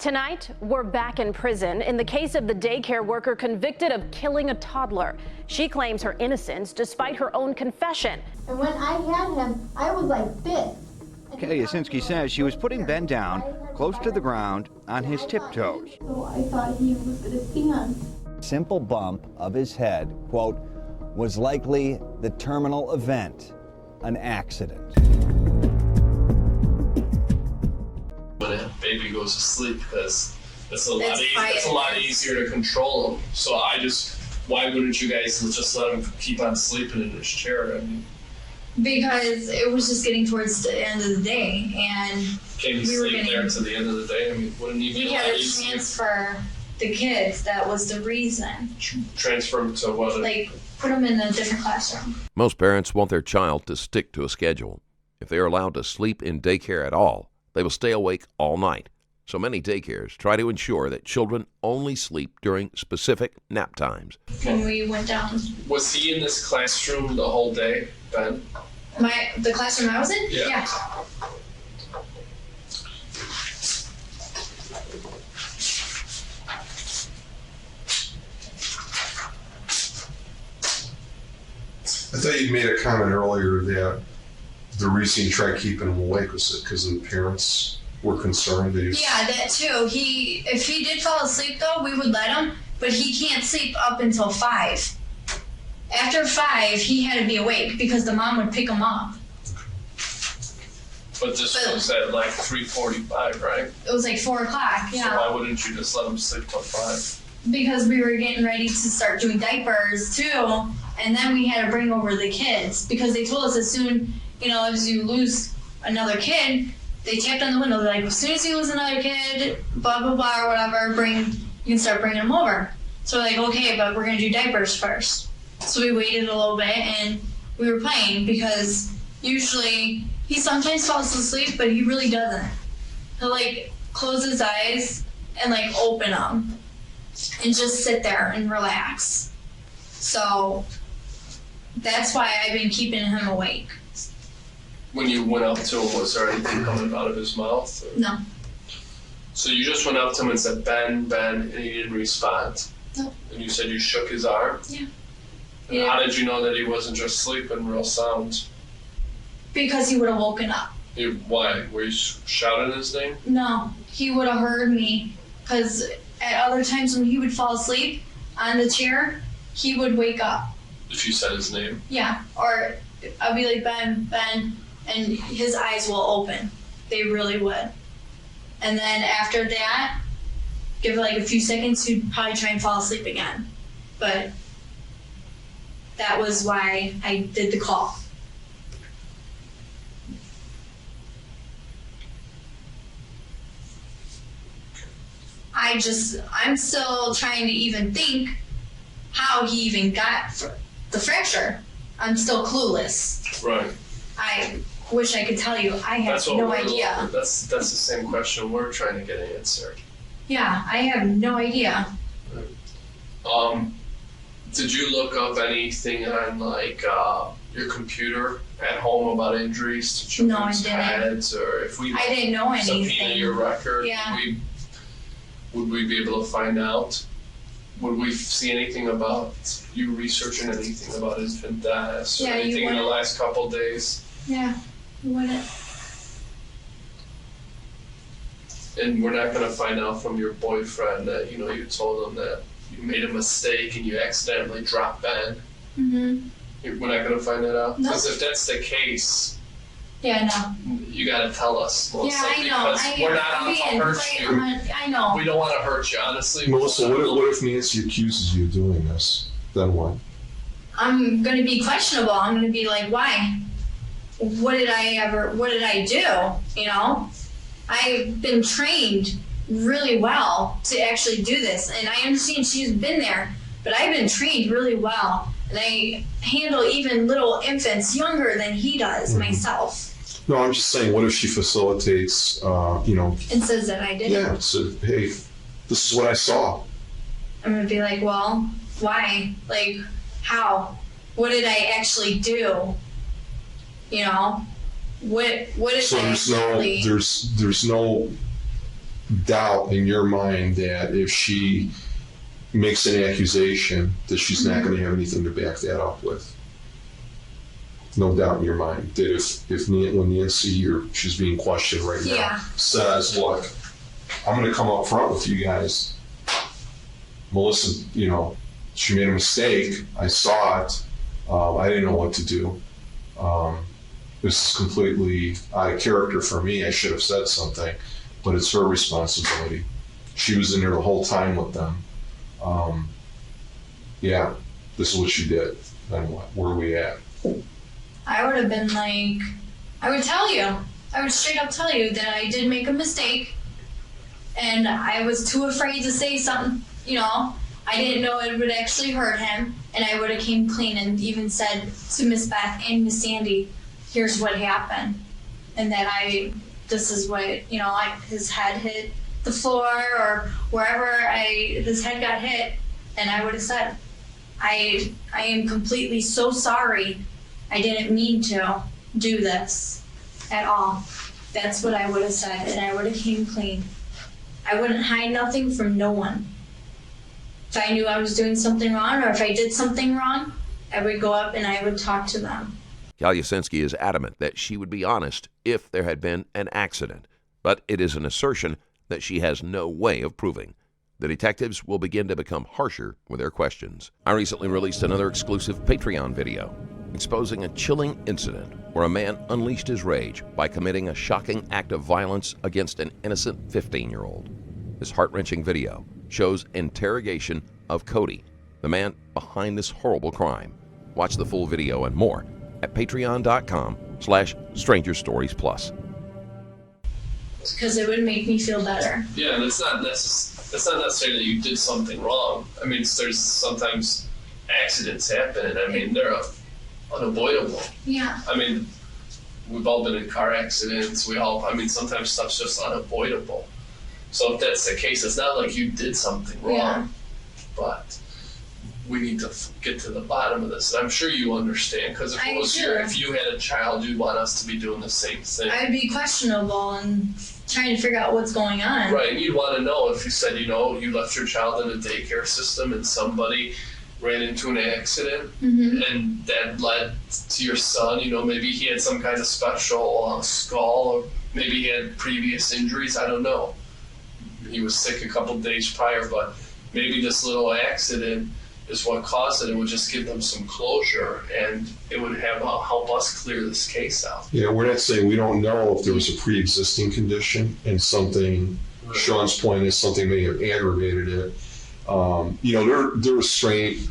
Tonight, we're back in prison in the case of the daycare worker convicted of killing a toddler. She claims her innocence despite her own confession. And when I had him, I was like this. Calusinski says she was putting Ben down close to the ground on his tiptoes. So I thought he was going to stand. Simple bump of his head, quote, was likely the terminal event, an accident. When a baby goes to sleep, because it's a lot easier to control him. So why wouldn't you guys just let him keep on sleeping in his chair? I mean, because it was just getting towards the end of the day, and can you sleep there to the end of the day? I mean, wouldn't he be we had to transfer the kids. That was the reason. Transfer them to what? Like, put them in a different classroom. Most parents want their child to stick to a schedule. If they are allowed to sleep in daycare at all, they will stay awake all night. So many daycares try to ensure that children only sleep during specific nap times. When we went down. Was he in this classroom the whole day, Ben? The classroom I was in? Yeah. I thought you made a comment earlier that the reason you tried keeping him awake was because the parents were concerned that Yeah, that too. If he did fall asleep though, we would let him, but he can't sleep up until 5. After 5, he had to be awake because the mom would pick him up. But this was at like 3:45, right? It was like 4 o'clock, yeah. So why wouldn't you just let him sleep till 5? Because we were getting ready to start doing diapers too, and then we had to bring over the kids because they told us as soon, as you lose another kid, they tapped on the window. They're like, as soon as you lose another kid, blah blah blah or whatever, you can start bringing them over. So we're like, okay, but we're gonna do diapers first. So we waited a little bit and we were playing because usually he sometimes falls asleep, but he really doesn't. He'll like close his eyes and like open them and just sit there and relax. So that's why I've been keeping him awake. When you went up to him, was there anything coming out of his mouth? Or? No. So you just went up to him and said, Ben, Ben, and he didn't respond? No. And you said you shook his arm? Yeah. And how did you know that he wasn't just sleeping real sound? Because he would have woken up. Why? Were you shouting his name? No, he would have heard me. Because at other times when he would fall asleep on the chair, he would wake up. If you said his name? Yeah. Or I'd be like, Ben, Ben, and his eyes will open. They really would. And then after that, give it like a few seconds, he'd probably try and fall asleep again. But that was why I did the call. I'm still trying to even think how he even got the fracture. I'm still clueless. Right. I wish I could tell you. I have no idea. That's the same question we're trying to get answered. Yeah, I have no idea. Did you look up anything on like your computer at home about injuries to children's heads, or if we I didn't know anything. Subpoena your record, yeah. Would we be able to find out? Would we see anything about you researching anything about infant deaths or anything in the last couple of days? Yeah, you wouldn't. And we're not going to find out from your boyfriend that you told him that you made a mistake and you accidentally dropped Ben. Mhm. We're not going to find that out? No. Because if that's the case, yeah, no. you got to tell us, Melissa. Yeah, I know. Because we're not out to hurt you. I know. We don't want to hurt you, honestly. Melissa, what if Nancy accuses you of doing this? Then what? I'm going to be questionable. I'm going to be like, why? What did I do? I've been trained really well to actually do this. And I understand she's been there, but I've been trained really well. And I handle even little infants younger than he does myself. No, I'm just saying, what if she facilitates, and says that I did it? Yeah, so, hey, this is what I saw. I'm going to be like, well, why? Like, how? What did I actually do? What is so actually... there's no doubt in your mind that if she makes an accusation that she's not going to have anything to back that up with? No doubt in your mind that if when Nancy, or she's being questioned right now, says, look, I'm going to come up front with you guys. Melissa, she made a mistake. I saw it. I didn't know what to do. This is completely out of character for me. I should have said something, but it's her responsibility. She was in there the whole time with them. Yeah, this is what she did. Then what? Where are we at? I would have been like, I would tell you. I would straight up tell you that I did make a mistake, and I was too afraid to say something. I didn't know it would actually hurt him, and I would have came clean and even said to Miss Beth and Miss Sandy, here's what happened, and that this is what, his head hit the floor or wherever his head got hit, and I would have said, I am completely so sorry. I didn't mean to do this at all. That's what I would have said, and I would have came clean. I wouldn't hide nothing from no one. If I knew I was doing something wrong, or if I did something wrong, I would go up and I would talk to them. Calusinski is adamant that she would be honest if there had been an accident, but it is an assertion that she has no way of proving. The detectives will begin to become harsher with their questions. I recently released another exclusive Patreon video exposing a chilling incident where a man unleashed his rage by committing a shocking act of violence against an innocent 15-year-old. This heart-wrenching video shows interrogation of Cody, the man behind this horrible crime. Watch the full video and more at patreon.com/strangerstoriesplus. Because it would make me feel better. Yeah, and it's not necessarily that you did something wrong. I mean, there's sometimes accidents happen, and I mean, they're unavoidable. Yeah. I mean, we've all been in car accidents. Sometimes stuff's just unavoidable. So if that's the case, it's not like you did something wrong, but we need to get to the bottom of this. And I'm sure you understand, because if you had a child, you'd want us to be doing the same thing. I'd be questionable and trying to figure out what's going on. Right, and you'd want to know if you said, you left your child in a daycare system and somebody ran into an accident, and that led to your son, maybe he had some kind of special skull, or maybe he had previous injuries, I don't know. He was sick a couple days prior, but maybe this little accident is what caused it. It would just give them some closure, and it would help us clear this case out. Yeah, we're not saying we don't know if there was a pre-existing condition and something, right. Sean's point is something may have aggravated it. There are strange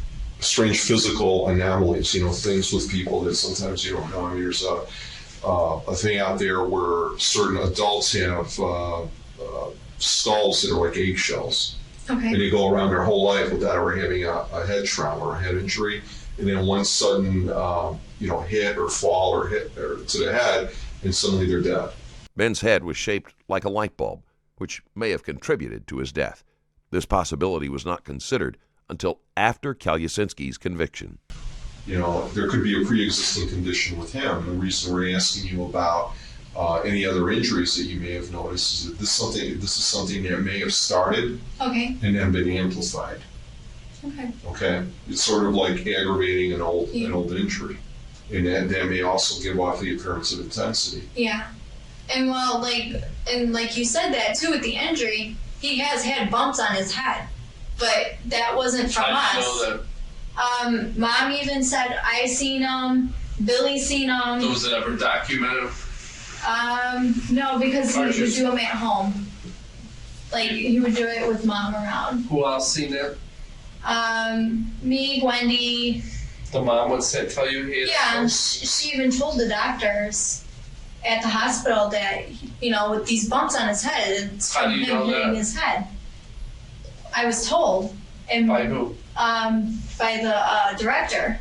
physical anomalies, things with people that sometimes you don't know. I mean, there's a thing out there where certain adults have skulls that are like eggshells. Okay. And they go around their whole life without ever having a head trauma or a head injury. And then one sudden, hit or fall or hit to the head, and suddenly they're dead. Ben's head was shaped like a light bulb, which may have contributed to his death. This possibility was not considered until after Calusinski's conviction. There could be a pre-existing condition with him. The reason we're asking you about any other injuries that you may have noticed is that this is something that may have started and then been amplified. Okay. It's sort of like aggravating an old injury, and that may also give off the appearance of intensity. Yeah, and like you said that too with the injury, he has had bumps on his head, but that wasn't from us. Know that. Mom even said I seen him. Billy seen him. Those that ever documented him? No, because he would do them at home. Like, he would do it with Mom around. Who else seen it? Me, Wendy. The mom would tell you he had. Yeah, she even told the doctors at the hospital that, with these bumps on his head, it's from him hitting his head. I was told. And by who? By the director.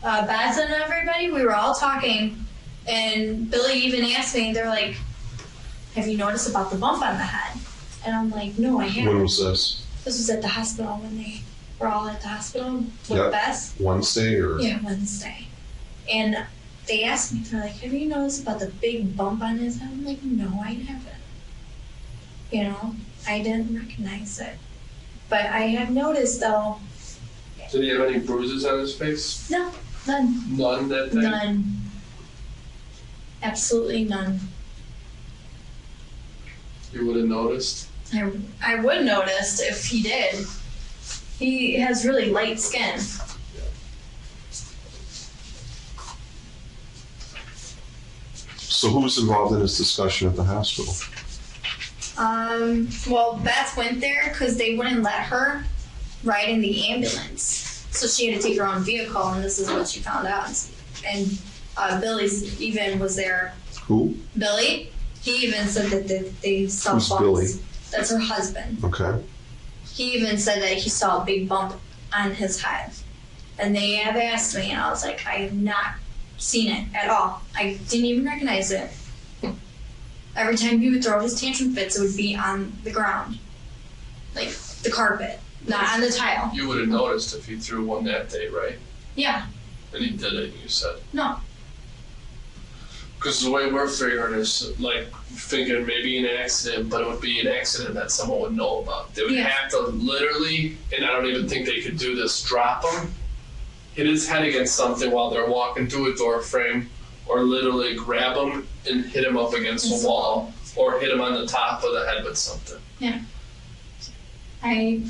Beth and everybody, we were all talking. And Billy even asked me, they're like, have you noticed about the bump on the head? And I'm like, no, I haven't. When was this? This was at the hospital when they were all at the hospital with Beth. Wednesday or? Yeah, Wednesday. And they asked me, they're like, have you noticed about the big bump on his head? I'm like, no, I haven't. you know, I didn't recognize it. But I have noticed though. Did he have any bruises on his face? No, none. None that day? None. Absolutely none. You would have noticed? I would notice if he did. He has really light skin. So who was involved in this discussion at the hospital? Well, Beth went there because they wouldn't let her ride in the ambulance. So she had to take her own vehicle, and this is what she found out. And Billy even was there. Who? Billy? He even said that they saw Who's bumps. Billy? That's her husband. Okay. He even said that he saw a big bump on his head. And they have asked me, and I was like, I have not seen it at all. I didn't even recognize it. Every time he would throw his tantrum fits, it would be on the ground. Like the carpet, not on the tile. You would have noticed if he threw one that day, right? Yeah. And he did it, you said. No. Because the way we're figuring is, like, thinking maybe an accident, but it would be an accident that someone would know about. They would have to literally, and I don't even think they could do this, drop him, hit his head against something while they're walking through a door frame, or literally grab him and hit him up against a wall, or hit him on the top of the head with something. Yeah. I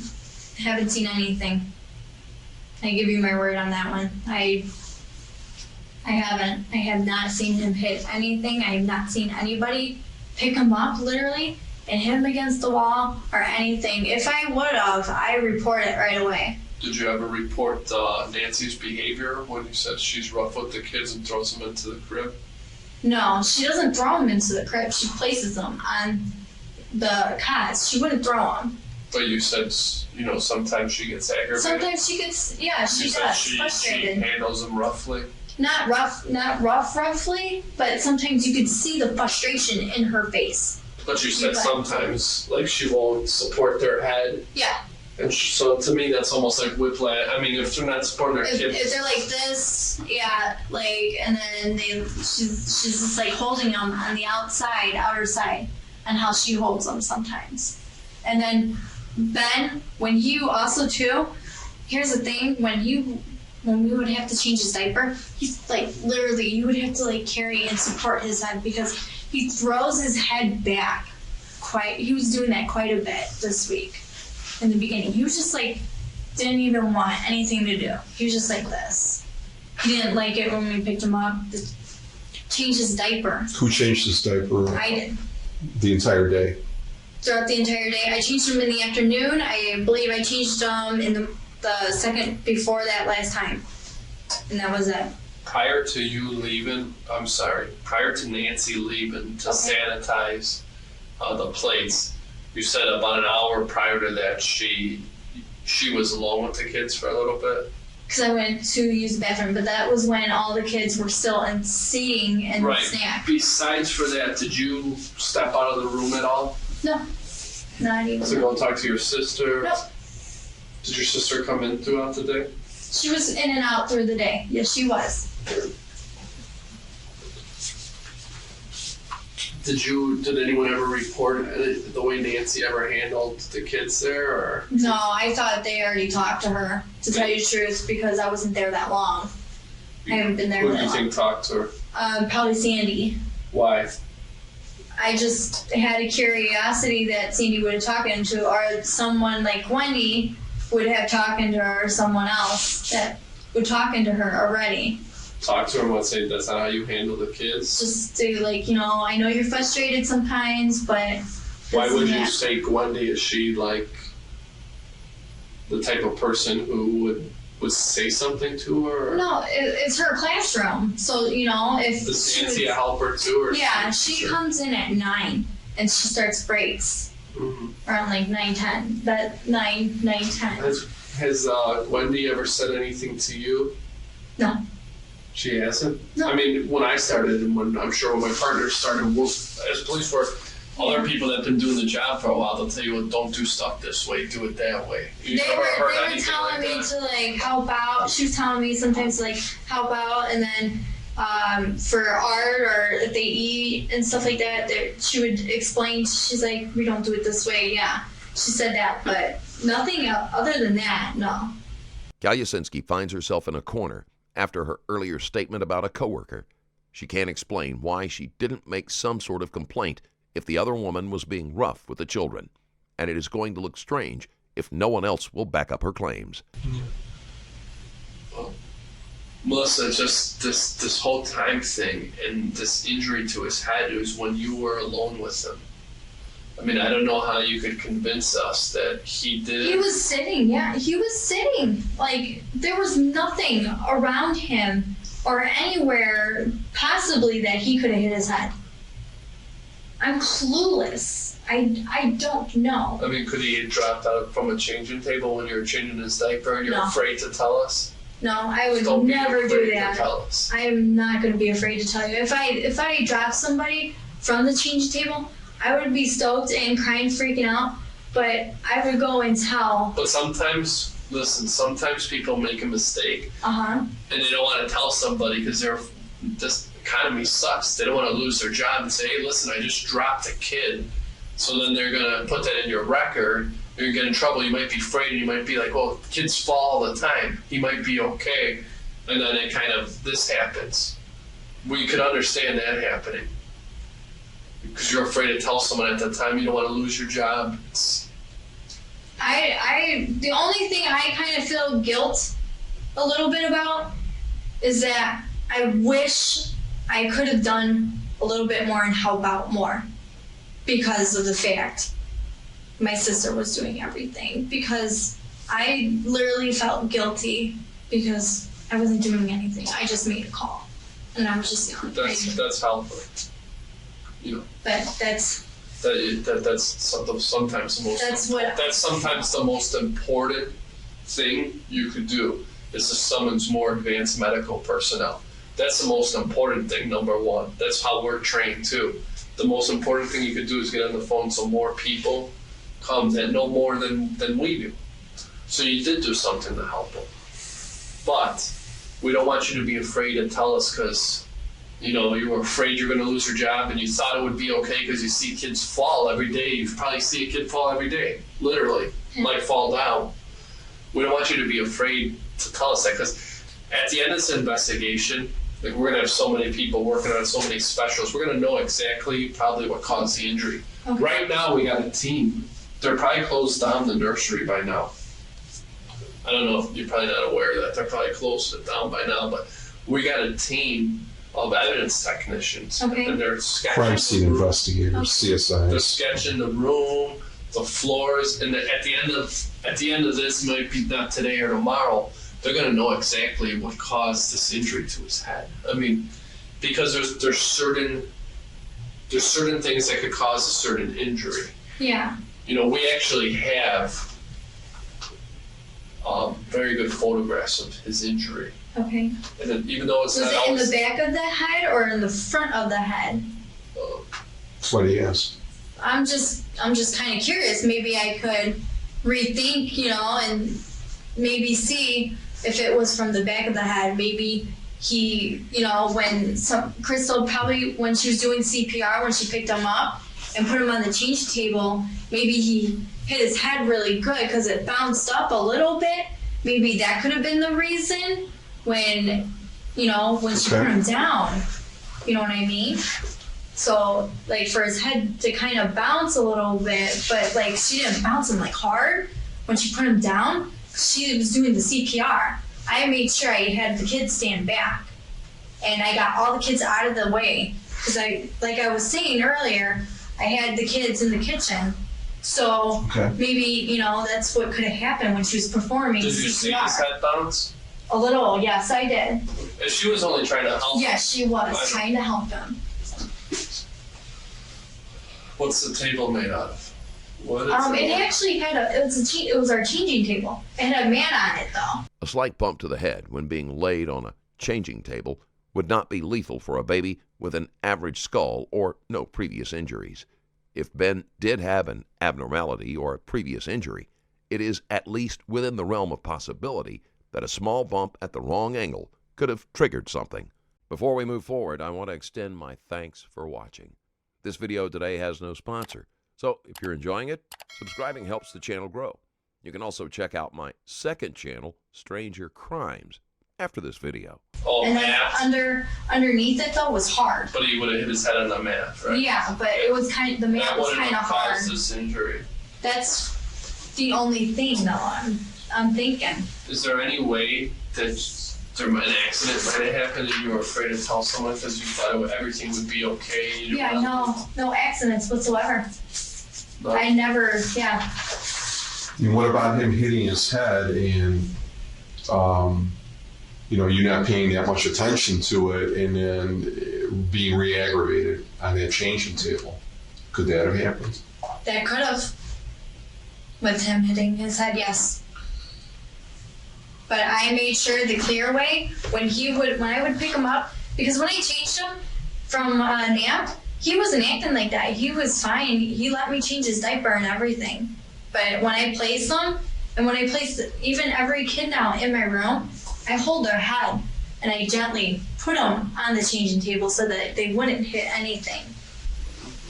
haven't seen anything. I give you my word on that one. I haven't. I have not seen him hit anything. I have not seen anybody pick him up, literally, and hit him against the wall or anything. If I would have, I report it right away. Did you ever report Nancy's behavior when you said she's rough with the kids and throws them into the crib? No, she doesn't throw them into the crib. She places them on the cots. She wouldn't throw them. But you said, you know, sometimes she gets aggravated. Sometimes she gets, yeah, she does, frustrated. She handles them roughly. Not roughly, but sometimes you could see the frustration in her face. But you said sometimes, like, she won't support their head. Yeah. And so to me, that's almost like whiplash. I mean, if they're not supporting their kids. If they're like this, yeah, like, and then she's just like holding them on the outer side, and how she holds them sometimes. And then Ben, when you also too, here's the thing, when we would have to change his diaper, he's like, literally, you would have to like carry and support his head because he throws his head back he was doing that quite a bit this week. In the beginning, he was just like, didn't even want anything to do. He was just like this. He didn't like it when we picked him up to change his diaper. Who changed his diaper? I did. The entire day? Throughout the entire day. I changed him in the afternoon. I believe I changed him in the second before that last time. And that was it. Prior to Nancy leaving to sanitize the plates, you said about an hour prior to that she was alone with the kids for a little bit. Because I went to use the bathroom, but that was when all the kids were still in seating and snack. Besides for that, did you step out of the room at all? No, not even. To go talk to your sister? Nope. Did your sister come in throughout the day? She was in and out through the day. Yes, she was. Did anyone ever report the way Nancy ever handled the kids there, or? No, I thought they already talked to her, to tell you the truth, because I wasn't there that long. I haven't been there that long. Who do you think talked to her? Probably Sandy. Why? I just had a curiosity that Sandy would have talked to, or someone like Wendy would have talked to her, or someone else that would talk to her already. Talk to her and what, say that's not how you handle the kids? Just to, like, you know, I know you're frustrated sometimes, but... Why would you say Wendy? Is she, like, the type of person who would say something to her? Or? No, it's her classroom. So, you know, if... Does Nancy help her too? Or yeah, she comes in at 9, and she starts breaks. Around, like, 9:10. That 9:10. Has Wendy ever said anything to you? No. She hasn't? No. I mean, when I started, and when my partner started as police work, other people that have been doing the job for a while, they'll tell you, well, don't do stuff this way, do it that way. They were telling me to, like, help out. She was telling me sometimes to, like, help out, and then for art or if they eat and stuff like that, she would explain. She's like, we don't do it this way. Yeah, she said that, but nothing other than that, no. Calusinski finds herself in a corner after her earlier statement about a coworker. She can't explain why she didn't make some sort of complaint if the other woman was being rough with the children, and it is going to look strange if no one else will back up her claims. Well, Melissa, just this whole time thing and this injury to his head was when you were alone with him. I mean, I don't know how you could convince us that he did. He was sitting, yeah. He was sitting. Like, there was nothing around him or anywhere possibly that he could have hit his head. I'm clueless. I don't know. I mean, could he have dropped out from a changing table when you were changing his diaper and you're No. afraid to tell us? No, I would Don't be never do afraid to that. tell us. I am not going to be afraid to tell you. If I dropped somebody from the change table, I would be stoked and crying, freaking out, but I would go and tell. But sometimes, listen, sometimes people make a mistake and they don't want to tell somebody because this economy sucks. They don't want to lose their job and say, hey, listen, I just dropped a kid. So then they're going to put that in your record. You're going to get in trouble. You might be afraid and you might be like, well, kids fall all the time. He might be okay. And then it kind of, this happens. We could understand that happening. Because you're afraid to tell someone at the time, you don't want to lose your job. The only thing I kind of feel guilt a little bit about is that I wish I could have done a little bit more and help out more because of the fact my sister was doing everything, because I literally felt guilty because I wasn't doing anything. I just made a call and I was just young. That's helpful. You know, But that's sometimes the most important thing you could do is to summon more advanced medical personnel. That's the most important thing, number one. That's how we're trained too. The most important thing you could do is get on the phone so more people come that know more than we do. So you did do something to help them. But we don't want you to be afraid to tell us because you were afraid you're going to lose your job and you thought it would be okay because you see kids fall every day. You probably see a kid fall every day, literally, like fall down. We don't want you to be afraid to tell us that because at the end of this investigation, like we're going to have so many people working on so many specials, we're going to know exactly probably what caused the injury. Okay. Right now, we got a team. They're probably closed down the nursery by now. I don't know if you're probably not aware of that. They're probably closed it down by now, but we got a team of evidence technicians. Okay. And they're sketching Crime scene investigators, CSI. They're sketching the room, the floors, and at the end of this, might be not today or tomorrow, they're going to know exactly what caused this injury to his head. I mean, because there's certain things that could cause a certain injury. Yeah. We actually have very good photographs of his injury. Okay. And then, even though it's was not it always, in the back of the head or in the front of the head? That's what he asked. I'm just kind of curious. Maybe I could rethink, and maybe see if it was from the back of the head. Maybe he, when Crystal probably when she was doing CPR, when she picked him up and put him on the change table, maybe he hit his head really good because it bounced up a little bit. Maybe that could have been the reason when she put him down. You know what I mean? So, for his head to kind of bounce a little bit, but, she didn't bounce him, hard. When she put him down, she was doing the CPR. I made sure I had the kids stand back. And I got all the kids out of the way. Because I was saying earlier, I had the kids in the kitchen. So, maybe, that's what could have happened when she was performing CPR. Did you see his head bounce? A little, yes, I did. And she was only trying to help him. Yes, she was trying to help him. What's the table made out of? What is It actually had it was our changing table. It had a man on it though. A slight bump to the head when being laid on a changing table would not be lethal for a baby with an average skull or no previous injuries. If Ben did have an abnormality or a previous injury, it is at least within the realm of possibility that a small bump at the wrong angle could have triggered something. Before we move forward, I want to extend my thanks for watching. This video today has no sponsor, so if you're enjoying it, subscribing helps the channel grow. You can also check out my second channel, Stranger Crimes, after this video. Oh, And then math. underneath it though was hard. But he would have hit his head on the mat, right? Yeah, but it was the mat That was wouldn't kind of have hard. caused this injury. That's the only thing though. I'm thinking. Is there any way that an accident might have happened and you were afraid to tell someone because you thought everything would be okay? You didn't Yeah, want no accidents whatsoever. No. I never, yeah. And what about him hitting his head and, you're not paying that much attention to it and then being re-aggravated on that changing table? Could that have happened? That could have. With him hitting his head, yes. But I made sure the clear way when I would pick him up, because when I changed him from nap, he wasn't acting like that. He was fine. He let me change his diaper and everything. But when I placed him, and when I placed even every kid now in my room, I hold their head and I gently put them on the changing table so that they wouldn't hit anything.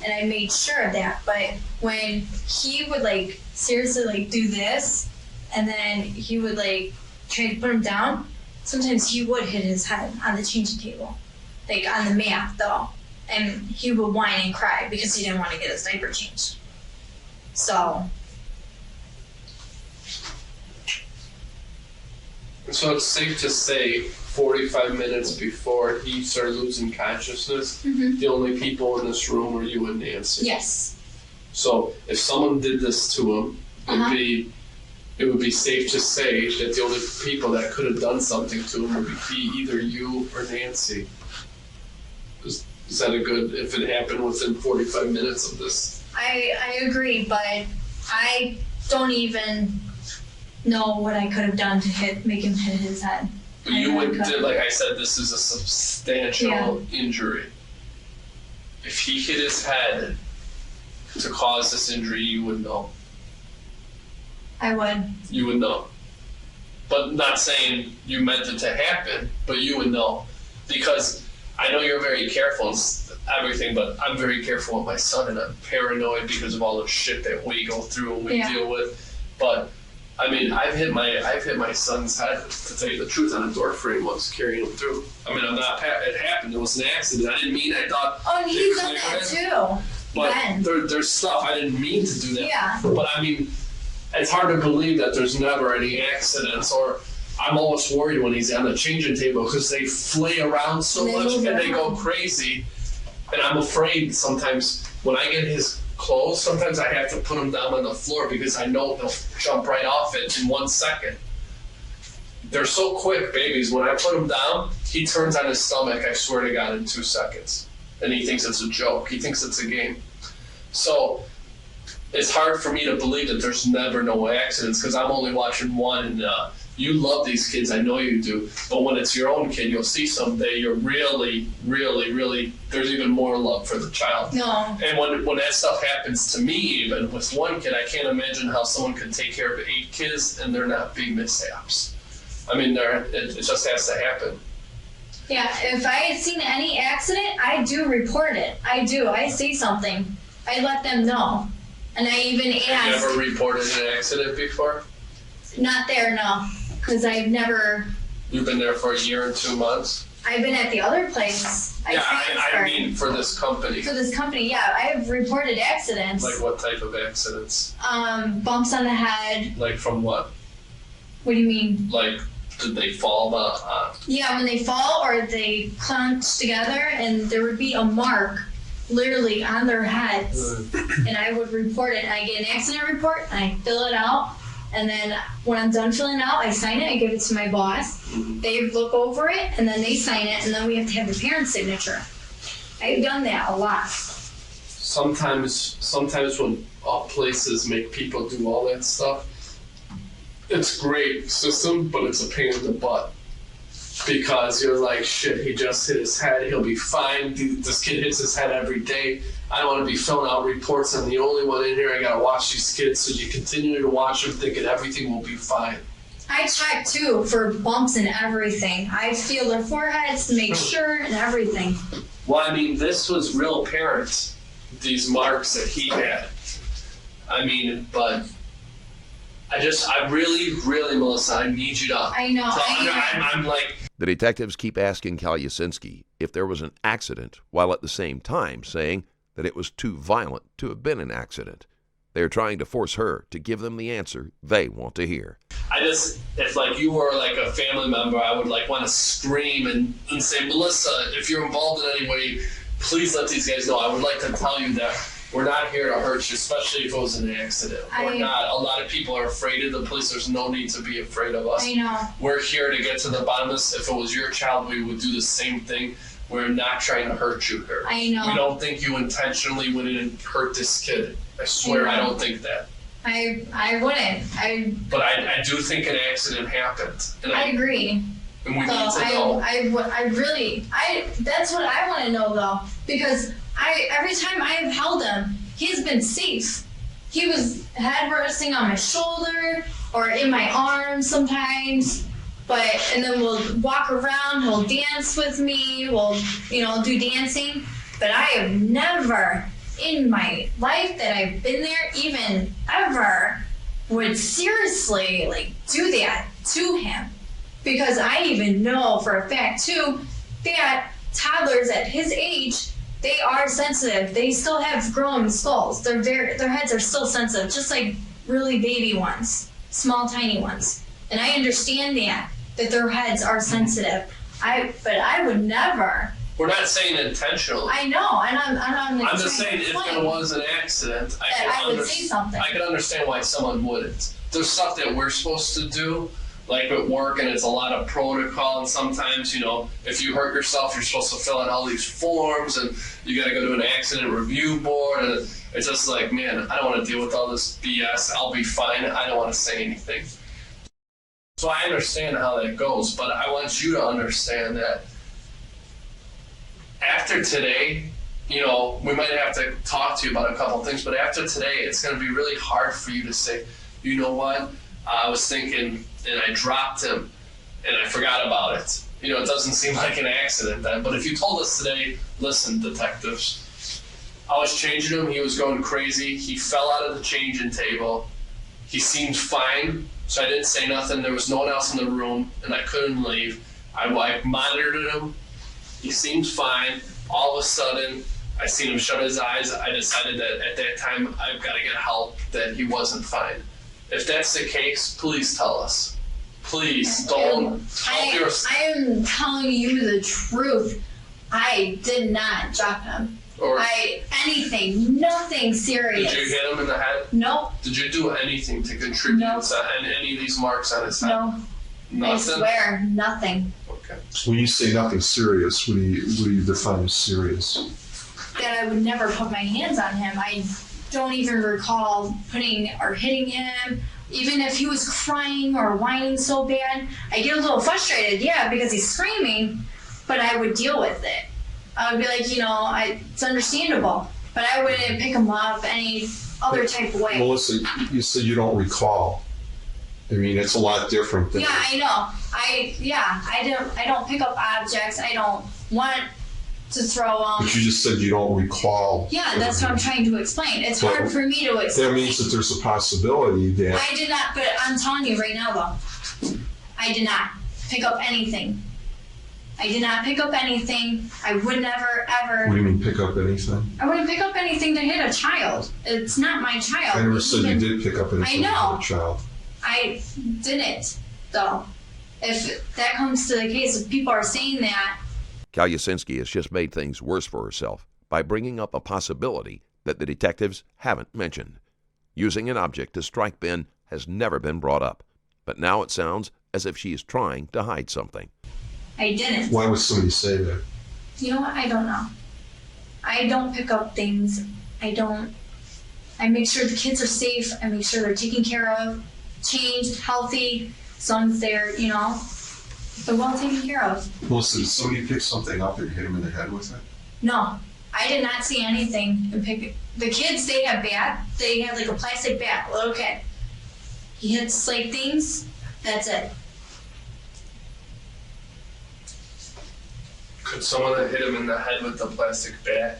And I made sure of that. But when he would seriously do this, and then he would try to put him down, sometimes he would hit his head on the changing table, on the mat though, and he would whine and cry because he didn't want to get his diaper changed. So it's safe to say 45 minutes before he started losing consciousness, the only people in this room were you and Nancy. yes, So if someone did this to him, it would be safe to say that the only people that could have done something to him would be either you or Nancy. Is that a good, if it happened within 45 minutes of this? I agree, but I don't even know what I could have done to make him hit his head. But you would, like I said, this is a substantial injury. If he hit his head to cause this injury, you would know. I would. You would know. But not saying you meant it to happen, but you would know. Because I know you're very careful and everything, but I'm very careful with my son and I'm paranoid because of all the shit that we go through and we deal with. But I mean, I've hit my son's head, to tell you the truth, on a door frame once, carrying him through. I mean, it happened. It was an accident. I didn't mean, I thought. Oh, and he's done that too. But Ben. there's stuff I didn't mean to do that. Yeah. But I mean, it's hard to believe that there's never any accidents, or I'm almost worried when he's on the changing table because they flay around so much and they go crazy. And I'm afraid sometimes when I get his clothes, sometimes I have to put him down on the floor because I know he'll jump right off it in 1 second. They're so quick, babies. When I put him down, he turns on his stomach, I swear to God, in 2 seconds. And he thinks it's a joke. He thinks it's a game. So it's hard for me to believe that there's never no accidents because I'm only watching one. And you love these kids, I know you do. But when it's your own kid, you'll see someday you're really, really, really, there's even more love for the child. No. And when that stuff happens to me, even with one kid, I can't imagine how someone could take care of 8 kids and there not be mishaps. I mean, it just has to happen. Yeah, if I had seen any accident, I do report it. I do. I say something. I let them know. And I even ask. Have you ever reported an accident before? Not there, no. Because I've never. You've been there for a year and 2 months? I've been at the other place. I mean for this company. For this company, yeah. I have reported accidents. Like what type of accidents? Bumps on the head. Like from what? What do you mean? Like, did they fall? Yeah, when they fall or they clench together and there would be a mark literally on their heads. And I would report it. I get an accident report and I fill it out. And then when I'm done filling it out, I sign it, I give it to my boss. They look over it and then they sign it and then we have to have the parent's signature. I've done that a lot. Sometimes when places make people do all that stuff, it's a great system, but it's a pain in the butt. Because you're like, shit, he just hit his head, he'll be fine. This kid hits his head every day. I don't want to be filling out reports. I'm the only one in here. I got to watch these kids. So you continue to watch them thinking everything will be fine. I check too for bumps and everything. I feel their foreheads to make sure and everything. Well, I mean, this was real apparent, these marks that he had. I mean, but I really, Melissa, I need you to. I know. I'm like. The detectives keep asking Calusinski if there was an accident, while at the same time saying that it was too violent to have been an accident. They're trying to force her to give them the answer they want to hear. If like you were like a family member, I would like want to scream and say, Melissa, if you're involved in any way, please let these guys know. I would like to tell you that we're not here to hurt you, especially if it was an accident. We're not. A lot of people are afraid of the police. There's no need to be afraid of us. I know. We're here to get to the bottom of this. If it was your child, we would do the same thing. We're not trying to hurt you here. I know. We don't think you intentionally went in and hurt this kid. I swear I don't think that. I wouldn't. But I do think an accident happened. And I agree. And we need to know. That's what I want to know though, because every time I've held him, he's been safe. He was head resting on my shoulder or in my arms sometimes, and then we'll walk around, he'll dance with me, we'll, do dancing, but I have never in my life that I've been there, even ever, would seriously do that to him. Because I even know for a fact too that toddlers at his age, they are sensitive. They still have growing skulls. Their heads are still sensitive, just like really baby ones, small tiny ones. And I understand that their heads are sensitive. But I would never. We're not saying intentionally. I know, and I'm just saying if there was an accident, I would say something. I could understand why someone wouldn't. There's stuff that we're supposed to do, like at work, and it's a lot of protocol, and sometimes, if you hurt yourself, you're supposed to fill out all these forms, and you gotta go to an accident review board, and it's just like, man, I don't want to deal with all this BS. I'll be fine. I don't want to say anything. So I understand how that goes, but I want you to understand that after today, we might have to talk to you about a couple things, but after today, it's going to be really hard for you to say, you know what, I was thinking and I dropped him and I forgot about it. It doesn't seem like an accident then, but if you told us today, listen, detectives, I was changing him, he was going crazy, he fell out of the changing table, he seemed fine, so I didn't say nothing, there was no one else in the room, and I couldn't leave. I monitored him, he seemed fine. All of a sudden, I seen him shut his eyes. I decided that at that time, I've got to get help, that he wasn't fine. If that's the case, please tell us. Please don't help yourself. I am telling you the truth. I did not drop him. Anything, nothing serious. Did you hit him in the head? Nope. Did you do anything to contribute to any of these marks on his head? No. Nothing? I swear, nothing. Okay. When you say nothing serious, what do you define as serious? That I would never put my hands on him. I don't even recall putting or hitting him. Even if he was crying or whining so bad, I get a little frustrated, because he's screaming, but I would deal with it. I would be like, it's understandable, but I wouldn't pick him up any other type of way. Melissa, you said you don't recall. I mean, it's a lot different than. Yeah, I know. I don't pick up objects. I don't want to throw them. But you just said you don't recall. Yeah, that's what I'm trying to explain. It's hard for me to explain. That means that there's a possibility that. I did not, but I'm telling you right now though, I did not pick up anything. I did not pick up anything. I would never, ever. What do you mean pick up anything? I wouldn't pick up anything to hit a child. It's not my child. I never said you did pick up anything to hit a child. I didn't, though. If that comes to the case, if people are saying that. Calusinski has just made things worse for herself by bringing up a possibility that the detectives haven't mentioned. Using an object to strike Ben has never been brought up, but now it sounds as if she is trying to hide something. I didn't. Why would somebody say that? You know what? I don't know. I don't pick up things. I make sure the kids are safe. I make sure they're taken care of, changed, healthy, as long as they're, they're well taken care of. Melissa, did somebody pick something up and hit him in the head with it? No. I did not see anything. The kids, they have like a plastic bat, a little kid. He hits things, That's it. Could someone have hit him in the head with the plastic bat?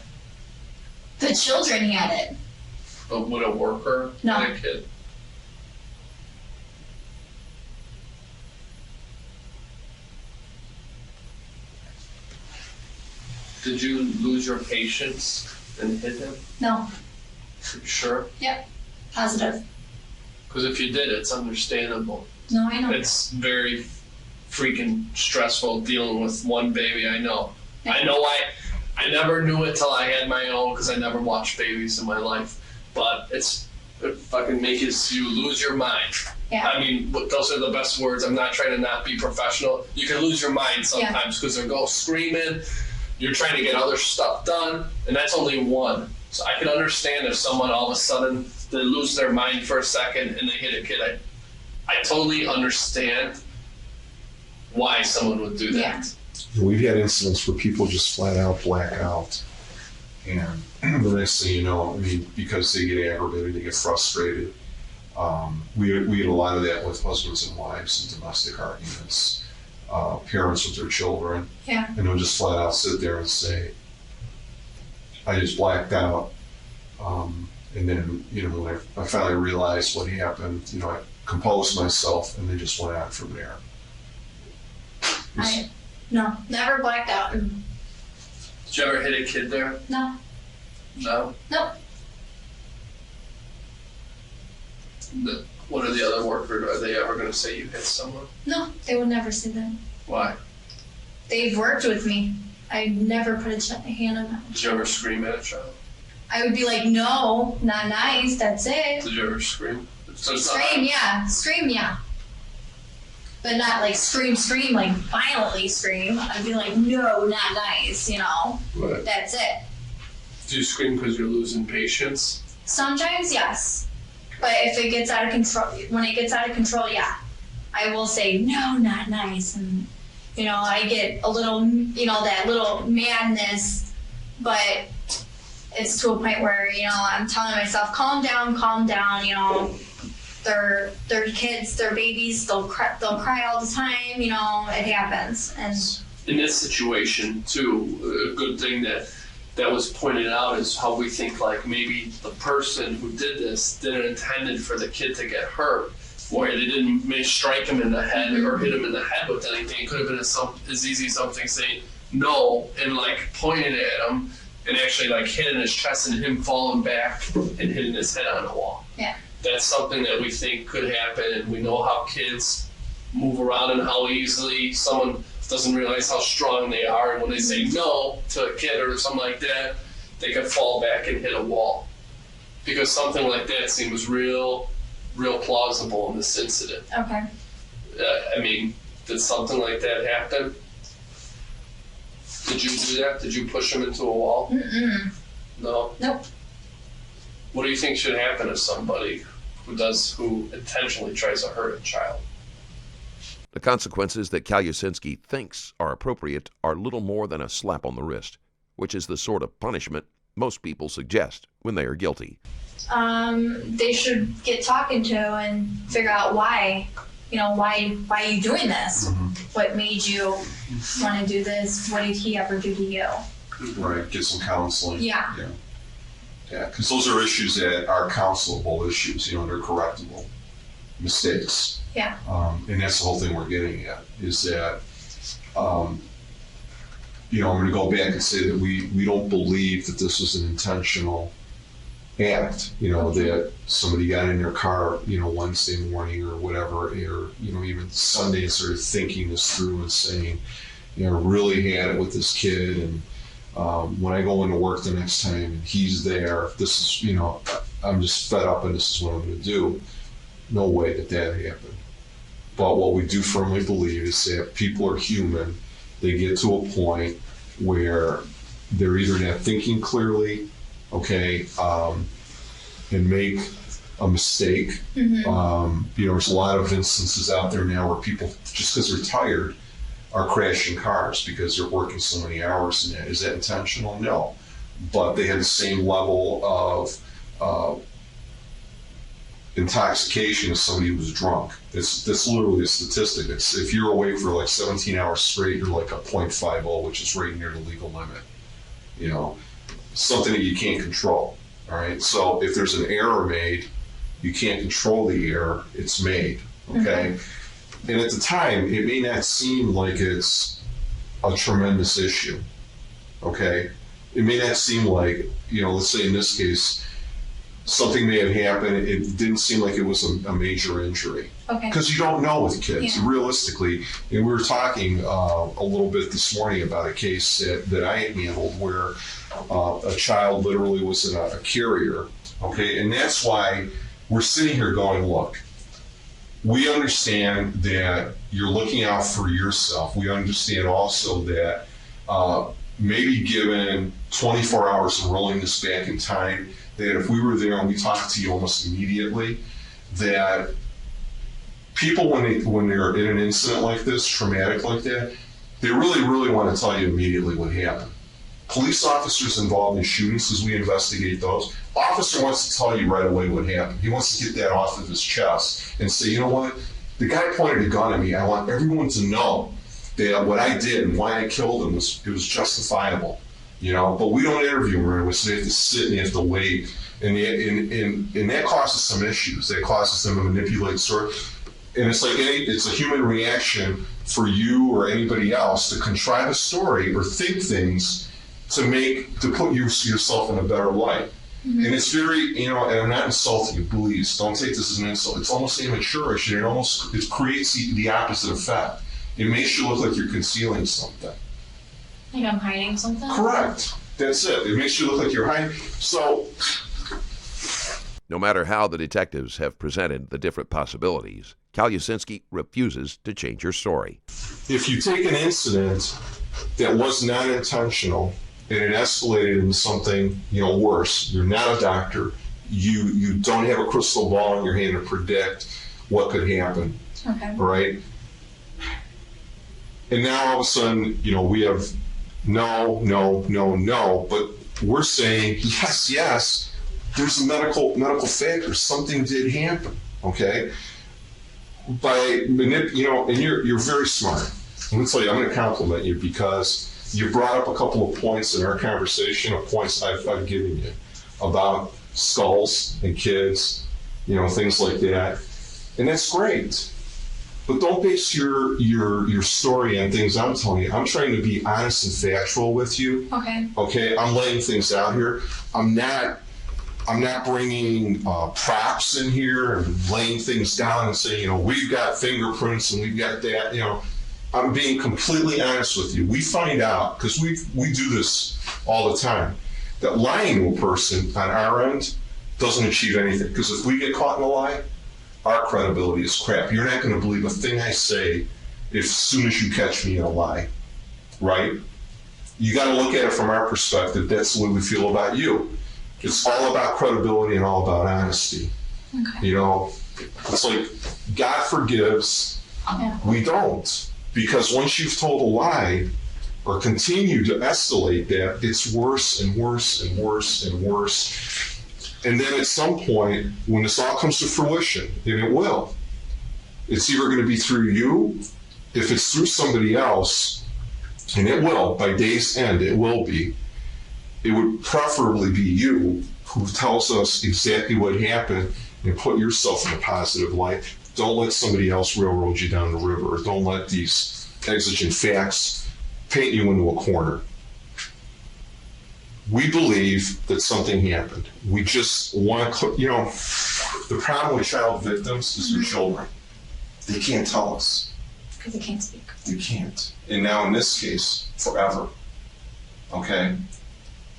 The children had it. But would a worker No. hit a kid? Did you lose your patience and hit him? No. You sure? Yep. Positive. Because if you did, it's understandable. No, I know. It's very freaking stressful dealing with one baby. I know. Yeah. I never knew it till I had my own because I never watched babies in my life. But it fucking makes you lose your mind. Yeah. I mean, those are the best words. I'm not trying to not be professional. You can lose your mind sometimes because they'll go screaming. You're trying to get other stuff done, and that's only one. So I can understand if someone all of a sudden they lose their mind for a second and they hit a kid. I totally understand why someone would do that. Yeah. We've had incidents where people just flat out black out. And the next thing you know, I mean, because they get aggravated, they get frustrated. We had a lot of that with husbands and wives and domestic arguments, parents with their children. Yeah. And they'll just flat out sit there and say, I just blacked out. And then, when I finally realized what happened, I composed myself and they just went on from there. No, never blacked out. Did you ever hit a kid there? No. No? Nope. What are the other workers? Are they ever going to say you hit someone? No, they would never say that. Why? They've worked with me. I never put a hand on them. Did you ever scream at a child? I would be like, no, not nice, that's it. Did you ever scream? Scream, yeah. But not like scream, like violently scream. I'd be like, no, not nice, Right. That's it. Do you scream because you're losing patience? Sometimes, yes. But if it gets out of control, when it gets out of control, yeah. I will say, no, not nice. And, I get a little, that little madness, but it's to a point where, I'm telling myself, calm down, they're kids, they're babies, they'll cry all the time, it happens. And in this situation, too, a good thing that was pointed out is how we think like maybe the person who did this didn't intend for the kid to get hurt, or they didn't may strike him in the head or hit him in the head with anything. It could have been as easy as something saying no and like pointing at him and actually like hitting his chest and him falling back and hitting his head on the wall. yeah. That's something that we think could happen, and we know how kids move around and how easily someone doesn't realize how strong they are, and when they say no to a kid or something like that, they could fall back and hit a wall. Because something like that seems real plausible in this incident. Okay. I mean, did something like that happen? Did you do that? Did you push him into a wall? Mm-mm. No? Nope. What do you think should happen to somebody who intentionally tries to hurt a child? The consequences that Calusinski thinks are appropriate are little more than a slap on the wrist, which is the sort of punishment most people suggest when they are guilty. They should get talking to and figure out why. Why are you doing this? Mm-hmm. What made you want to do this? What did he ever do to you? Right, get some counseling. Yeah. Yeah, because those are issues that are counselable issues, they're correctable mistakes. Yeah. And that's the whole thing we're getting at, is that, I'm going to go back and say that we don't believe that this was an intentional act, that somebody got in their car, Wednesday morning or whatever, or, even Sunday and started thinking this through and saying, I really had it with this kid, and when I go into work the next time and he's there, this is, I'm just fed up and this is what I'm going to do. No way that happened. But what we do firmly believe is that people are human. They get to a point where they're either not thinking clearly, and make a mistake. Mm-hmm. There's a lot of instances out there now where people, just because they're tired, are crashing cars because they're working so many hours in it. Is that intentional? No. But they had the same level of intoxication is somebody who's drunk. That's literally a statistic. It's if you're awake for like 17 hours straight, you're like a 0.50, which is right near the legal limit. You know, something that you can't control. All right. So if there's an error made, you can't control the error. It's made. Okay. And at the time, it may not seem like it's a tremendous issue. Okay. It may not seem like, you know, let's say in this case, something may have happened. It didn't seem like it was a major injury. Okay. Because you don't know with kids, realistically. And we were talking a little bit this morning about a case that I had handled where a child literally was in a carrier. Okay. And that's why we're sitting here going, look, we understand that you're looking out for yourself. We understand also that maybe given 24 hours of rolling this back in time, that if we were there and we talked to you almost immediately, that people, when they're in an incident like this, traumatic like that, they really want to tell you immediately what happened. Police officers involved in shootings, as we investigate those, officer wants to tell you right away what happened. He wants to get that off of his chest and say, you know what, the guy pointed a gun at me. I want everyone to know that what I did and why I killed him was justifiable. You know, but we don't interview them right away, so they have to sit and they have to wait, and that causes some issues. That causes them to manipulate story, and it's like it's a human reaction for you or anybody else to contrive a story or think things to put yourself in a better light. And it's very, you know, and I'm not insulting you, please don't take this as an insult. It's almost amateurish, and it creates the opposite effect. It makes you look like you're concealing something. Like I'm hiding something? Correct. That's it. It makes you look like you're hiding. So, no matter how the detectives have presented the different possibilities, Calusinski refuses to change her story. if you take an incident that was not intentional and it escalated into something, worse, you're not a doctor, you don't have a crystal ball in your hand to predict what could happen. Okay. All right? And now all of a sudden, we have no, but we're saying yes, there's a medical factor. Something did happen, okay? And you're very smart. Let me tell you, I'm going to compliment you because you brought up a couple of points in our conversation, of points I've given you about skulls and kids, things like that. And that's great. But don't base your story on things I'm telling you. I'm trying to be honest and factual with you. Okay. Okay, I'm laying things out here. I'm not bringing props in here and laying things down and saying, we've got fingerprints and we've got that. I'm being completely honest with you. We find out, because we do this all the time, that lying to a person on our end doesn't achieve anything. Because if we get caught in a lie, our credibility is crap. You're not going to believe a thing I say as soon as you catch me in a lie, right? You got to look at it from our perspective. That's the way we feel about you. It's all about credibility and all about honesty. Okay. It's like God forgives, we don't. Because once you've told a lie or continue to escalate that, it's worse and worse and worse and worse. And then at some point, when this all comes to fruition, and it will, it's either going to be through you, if it's through somebody else, and it will, by day's end, it will be, it would preferably be you who tells us exactly what happened and put yourself in a positive light. Don't let somebody else railroad you down the river. Don't let these exigent facts paint you into a corner. We believe that something happened. We just want to, the problem with child victims is their children. They can't tell us. Because they can't speak. They can't. And now in this case, forever. Okay?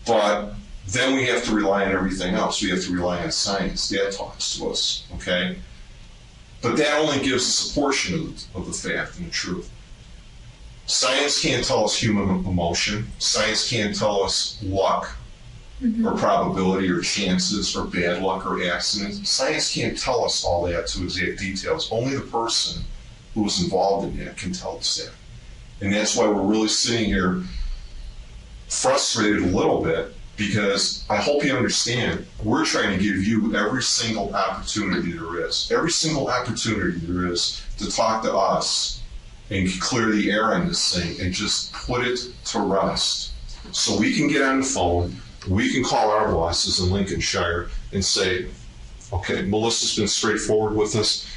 But then we have to rely on everything else. We have to rely on science. That talks to us. Okay? But that only gives us a portion of the fact and the truth. Science can't tell us human emotion. Science can't tell us luck or probability or chances or bad luck or accidents. Science can't tell us all that to exact details. Only the person who was involved in that can tell us that. And that's why we're really sitting here frustrated a little bit Because I hope you understand, we're trying to give you every single opportunity there is. Every single opportunity there is to talk to us and clear the air on this thing and just put it to rest. So we can get on the phone, we can call our bosses in Lincolnshire and say, okay, Melissa's been straightforward with us.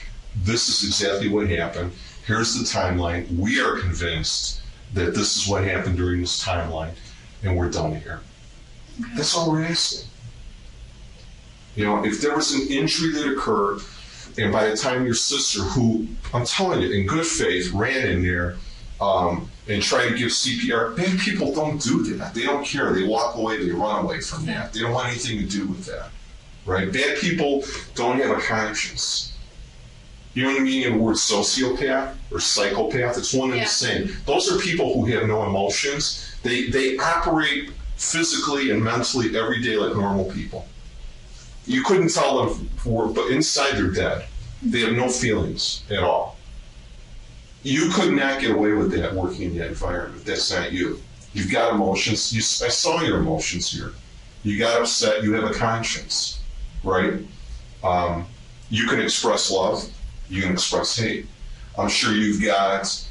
This is exactly what happened. Here's the timeline. We are convinced that this is what happened during this timeline, and we're done here. That's all we're asking. You know, if there was an injury that occurred, and by the time your sister, who, I'm telling you, in good faith, ran in there and tried to give CPR, bad people don't do that. They don't care. They walk away. They run away from that. They don't want anything to do with that, right? Bad people don't have a conscience. You know what I mean? In the word sociopath or psychopath, it's one and the same. Those are people who have no emotions. They operate physically and mentally every day like normal people. You couldn't tell them, but inside they're dead. They have no feelings at all. You could not get away with that working in that environment. That's not you. You've got emotions. I saw your emotions here. You got upset. You have a conscience, right? You can express love. You can express hate. I'm sure you've got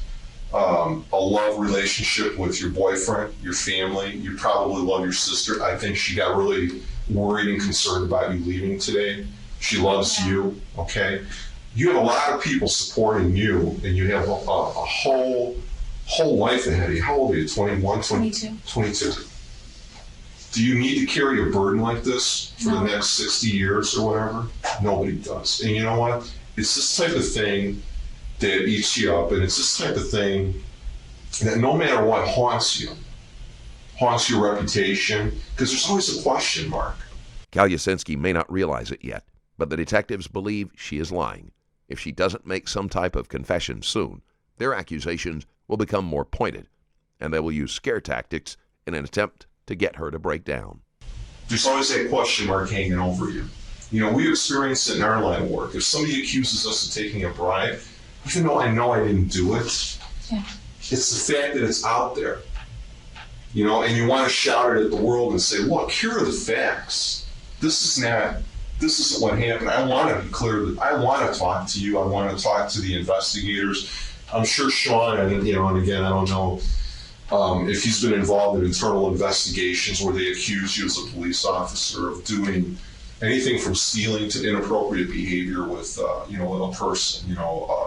a love relationship with your boyfriend, your family. You probably love your sister. I think she got really worried and concerned about you leaving today. She loves you, okay? You have a lot of people supporting you, and you have a whole life ahead of you. How old are you, 21? 22. 22. Do you need to carry a burden like this for the next 60 years or whatever? Nobody does. And you know what? It's this type of thing that eats you up, and it's this type of thing that no matter what haunts your reputation, because there's always a question mark. Calusinski may not realize it yet, but the detectives believe she is lying. If she doesn't make some type of confession soon, their accusations will become more pointed, and they will use scare tactics in an attempt to get her to break down. There's always that question mark hanging over you. You know, we experience it in our line of work. If somebody accuses us of taking a bribe, even though I know I didn't do it, it's the fact that it's out there. You know, and you want to shout it at the world and say, look, here are the facts. This isn't what happened. I want to be clear that I want to talk to you. I want to talk to the investigators. I'm sure Sean, and again, I don't know if he's been involved in internal investigations where they accuse you as a police officer of doing anything from stealing to inappropriate behavior with a person,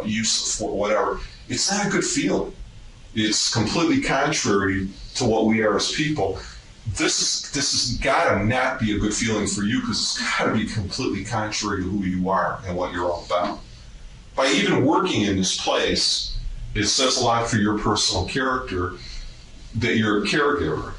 use of force, whatever. It's not a good feeling. It's completely contrary to what we are as people. This has got to not be a good feeling for you, because it's got to be completely contrary to who you are and what you're all about. By even working in this place, it says a lot for your personal character that you're a caregiver.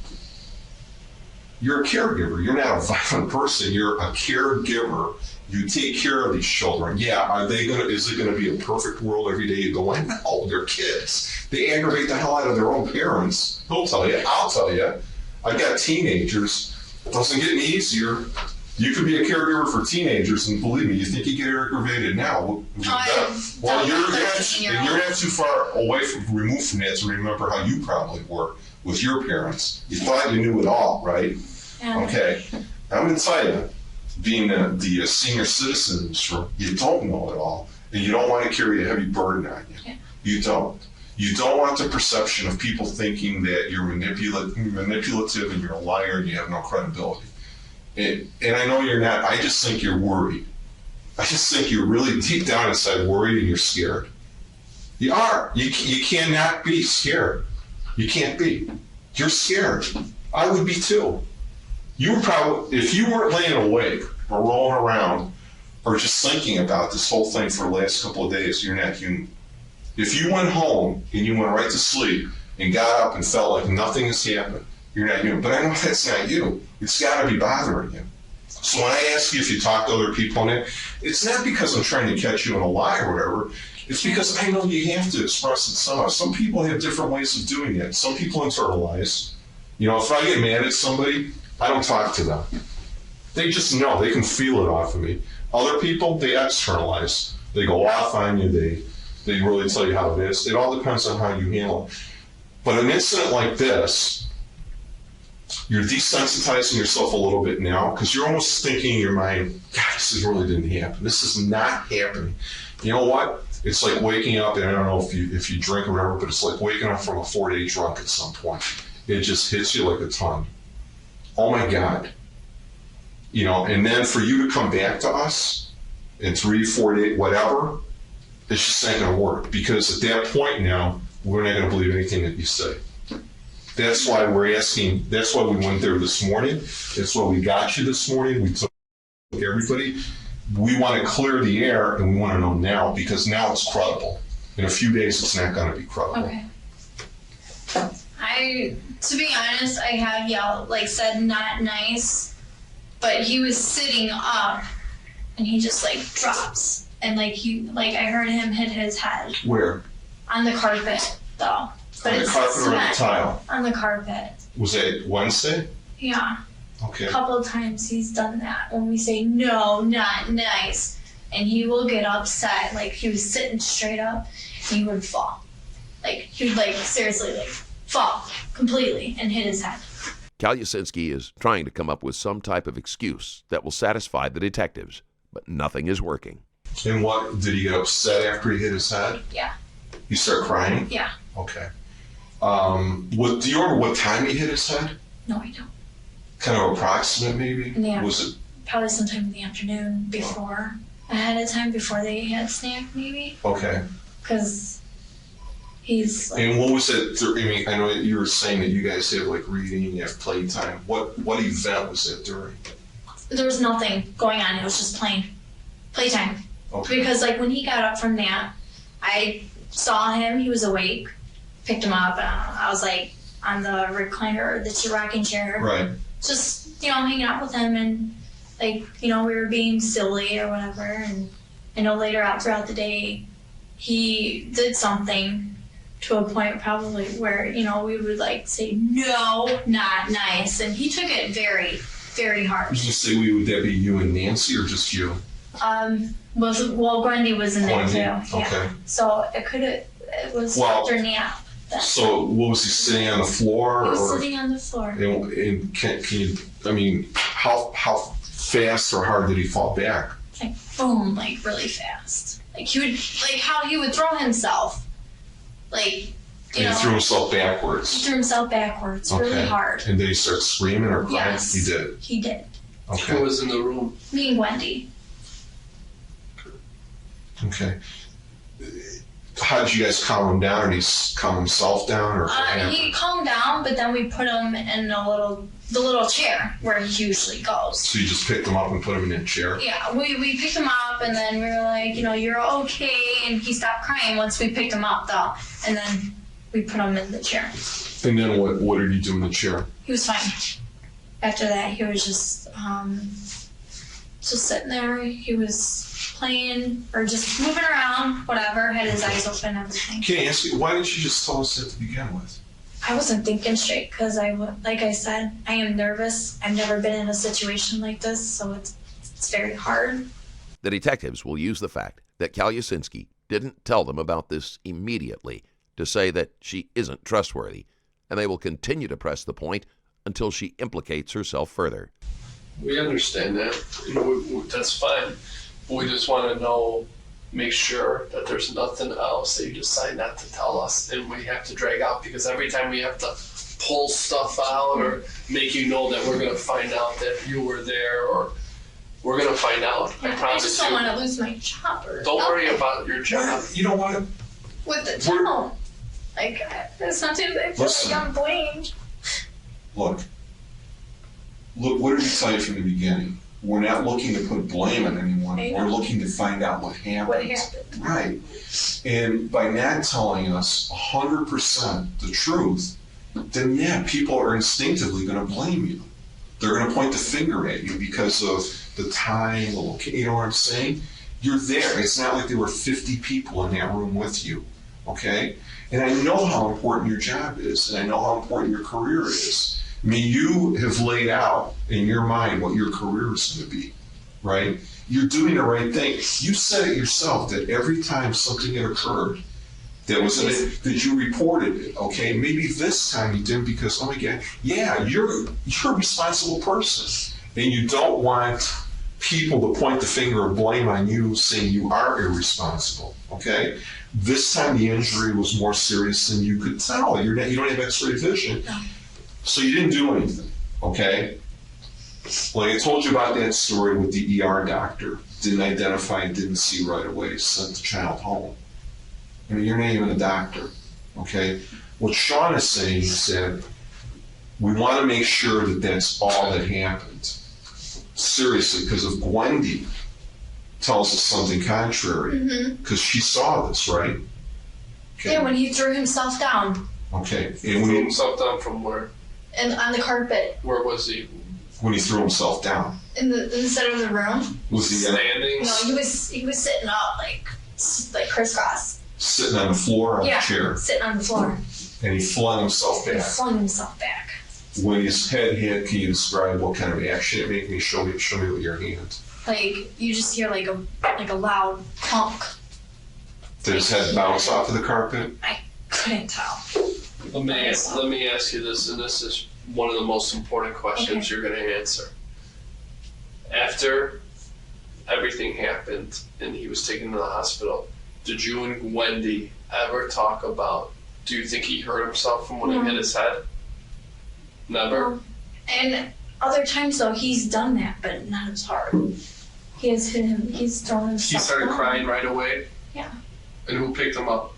You're a caregiver. You're not a violent person. You're a caregiver. You take care of these children. Yeah, is it gonna be a perfect world every day you go in? No, they're kids. They aggravate the hell out of their own parents. He'll tell you. I'll tell you. I've got teenagers. It doesn't get any easier. You could be a caregiver for teenagers, and believe me, you think you get aggravated now. Well, you're not too far removed from that to remember how you probably were with your parents. You thought you knew it all, right? Yeah. Okay. I'm going to tell you, being the senior citizen in this room, you don't know it all, and you don't want to carry a heavy burden on you. Yeah. You don't. You don't want the perception of people thinking that you're manipulative and you're a liar and you have no credibility. And I know you're not. I just think you're worried. I just think you're really deep down inside worried and you're scared. You are. You cannot be scared. You can't be. You're scared. I would be too. You were probably, if you weren't laying awake or rolling around or just thinking about this whole thing for the last couple of days, you're not human. If you went home and you went right to sleep and got up and felt like nothing has happened, you're not human. But I know that's not you. It's got to be bothering you. So when I ask you if you talk to other people, it's not because I'm trying to catch you in a lie or whatever. It's because I know you have to express it somehow. Some people have different ways of doing it. Some people internalize. If I get mad at somebody, I don't talk to them. They just know. They can feel it off of me. Other people, they externalize. They go off on you. They really tell you how it is. It all depends on how you handle it. But an incident like this, You're desensitizing yourself a little bit now because you're almost thinking in your mind, God, this really didn't happen. This is not happening. You know what? It's like waking up, and I don't know if you drink or whatever, but it's like waking up from a 4-day drunk at some point. It just hits you like a ton. Oh my God. You know, and then for you to come back to us in 3-4 days, whatever, it's just not going to work because at that point now, we're not going to believe anything that you say. That's why we're asking, that's why we went there this morning. That's why we got you this morning. We took everybody. We want to clear the air and we want to know now because now it's credible. In a few days, it's not going to be credible. Okay. To be honest, I have yelled, like said not nice, but he was sitting up and he just like drops. And like I heard him hit his head. Where? On the carpet, though. But on the carpet or on the tile? On the carpet. Was it Wednesday? Yeah. Okay. A couple of times he's done that when we say no, not nice, and he will get upset. Like he was sitting straight up, and he would fall. Like he would like seriously like fall completely and hit his head. Calusinski is trying to come up with some type of excuse that will satisfy the detectives, but nothing is working. And what, did he get upset after he hit his head? Yeah. He started crying? Yeah. Okay. Do you remember what time he hit his head? No, I don't. Kind of approximate, maybe? Yeah. Was it? Probably sometime in the afternoon before, ahead of time before they had snack, maybe. Okay. Because he's like. And what was it? I mean, I know you were saying that you guys have like reading, you have playtime. What event was it during? There was nothing going on. It was just playtime. Okay. Because like when he got up from that, I saw him. He was awake. Picked him up. I was like on the recliner, the rocking chair. Right. Just hanging out with him and like we were being silly or whatever. And I know later out throughout the day, he did something to a point probably where we would like say no, not nice, and he took it very, very hard. Did you say would that be you and Nancy or just you? Well, Gwendy was in there too. Yeah. Okay. So it was after nap. So what was he sitting on the floor? He was sitting on the floor. And can you? I mean, how fast or hard did he fall back? Like boom, like really fast. Like he would how he would throw himself. Like he threw himself backwards. He threw himself backwards, really hard. And did he start screaming or crying? Yes, he did. He did. Okay. Who was in the room? Me and Wendy. Okay. How did you guys calm him down? Did he calm himself down, or he calmed down, but then we put him in the little chair where he usually goes. So you just picked him up and put him in a chair? Yeah, we picked him up, and then we were like, you're okay, and he stopped crying once we picked him up, though, and then we put him in the chair. And then what did he do in the chair? He was fine. After that, he was just sitting there. He was playing or just moving around, whatever, had his eyes open, everything. Can I ask you, why didn't you just tell us that to begin with? I wasn't thinking straight because like I said, I am nervous. I've never been in a situation like this, so it's very hard. The detectives will use the fact that Calusinski didn't tell them about this immediately to say that she isn't trustworthy, and they will continue to press the point until she implicates herself further. We understand that. That's fine. We just want to make sure that there's nothing else that you decide not to tell us and we have to drag out, because every time we have to pull stuff out or make you know that we're going to find out that you were there, or we're going to find out. Yeah, I promise you. I just don't want to lose my job. Don't worry about your job. You know what? With the tone. Like, it's not too bad. I feel like I'm blamed. Look, what did we tell you from the beginning? We're not looking to put blame on anyone. We're looking to find out what happened. What happened. Right. And by not telling us 100% the truth, then people are instinctively going to blame you. They're going to point the finger at you because of the time, the location. You know what I'm saying? You're there. It's not like there were 50 people in that room with you. Okay? And I know how important your job is, and I know how important your career is. I mean, you have laid out in your mind what your career is going to be, right? You're doing the right thing. You said it yourself that every time something had occurred, That was that you reported it, okay? Maybe this time you didn't because, oh my God, yeah, you're a responsible person. And you don't want people to point the finger of blame on you saying you are irresponsible, okay? This time the injury was more serious than you could tell. You don't have x-ray vision. So you didn't do anything, okay? Like I told you about that story with the ER doctor. Didn't identify, didn't see right away, sent the child home. I mean, you're not even a doctor, okay? What Sean is saying is that we want to make sure that that's all that happened. Seriously, because if Gwendy tells us something contrary, because she saw this, right? Okay. Yeah, when he threw himself down. Okay. And he threw himself down from where? And on the carpet. Where was he? When he threw himself down. In the center of the room. Was he standing? No, he was sitting up like crisscross. Sitting on the floor on the chair. Sitting on the floor. And he flung himself back. He flung himself back. When his head hit, can you describe what kind of action it made? Show me with your hand. Like you just hear like a loud clunk. Did his head bounce off of the carpet? I couldn't tell. Let me ask you this, and this is one of the most important questions you're going to answer. After everything happened and he was taken to the hospital, did you and Wendy ever talk about, do you think he hurt himself from when he hit his head? Never? And other times though, he's done that, but not as hard. He has hit him, he's thrown himself He started down. crying right away? Yeah. And who picked him up?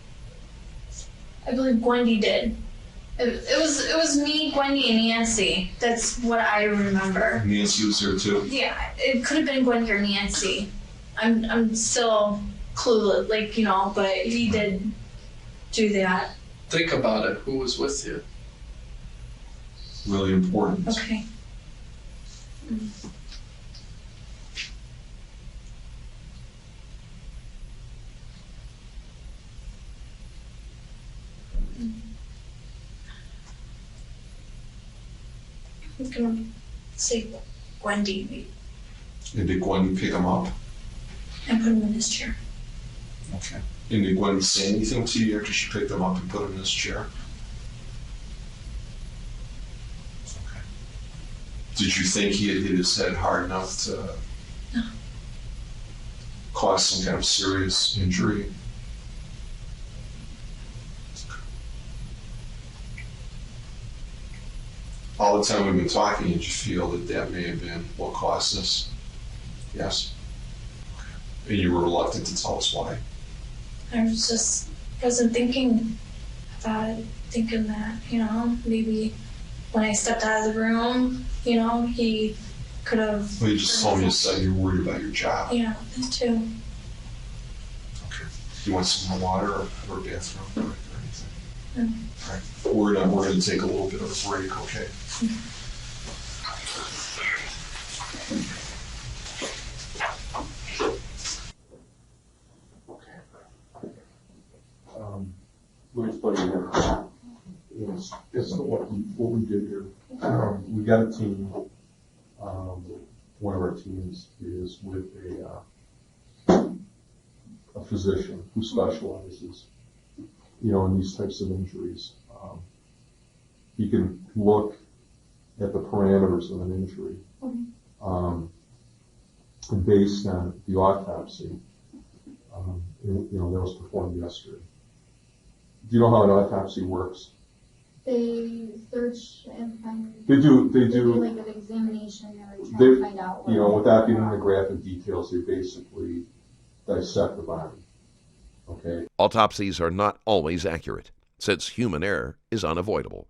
I believe Gwendy did. It was me, Gwendy, and Nancy. That's what I remember. Nancy was there too? Yeah, it could have been Gwendy or Nancy. I'm still clueless, but he did do that. Think about it. Who was with you? Really important. Okay. I'm gonna say Gwendy, maybe, And did Gwendy pick him up? and put him in his chair. Okay. And did Gwendy say anything to you after she picked him up and put him in his chair? Okay. Did you think he had hit his head hard enough to cause some kind of serious injury? All the time we've been talking, did you feel that may have been what caused this? Yes? Okay. And you were reluctant to tell us why? I wasn't thinking about it, thinking that, maybe when I stepped out of the room, he could have. Well, you just told me you were worried about your job. Yeah, that too. Okay. You want some more water or a bathroom break or anything? No. All right. We're going to take a little bit of a break, okay? Let me explain here. Is what we did here. We got a team. One of our teams is with a physician who specializes, in these types of injuries. He can look at the parameters of an injury, and based on the autopsy, that was performed yesterday. Do you know how an autopsy works? They search and find. They do like an examination or try to find out. Without getting into graphic details, they basically dissect the body. Okay. Autopsies are not always accurate, since human error is unavoidable.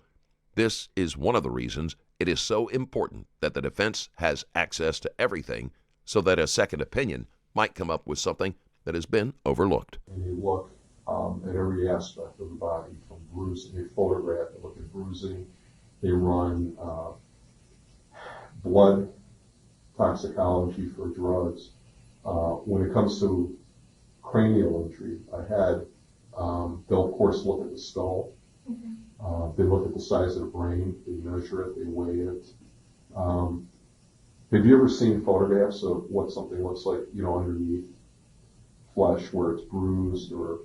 This is one of the reasons it is so important that the defense has access to everything so that a second opinion might come up with something that has been overlooked. And they look at every aspect of the body, from bruising. They photograph, they look at bruising. They run blood toxicology for drugs. When it comes to cranial injury, a head, they'll of course look at the skull. They look at the size of the brain, they measure it, they weigh it. Have you ever seen photographs of what something looks like, underneath flesh where it's bruised or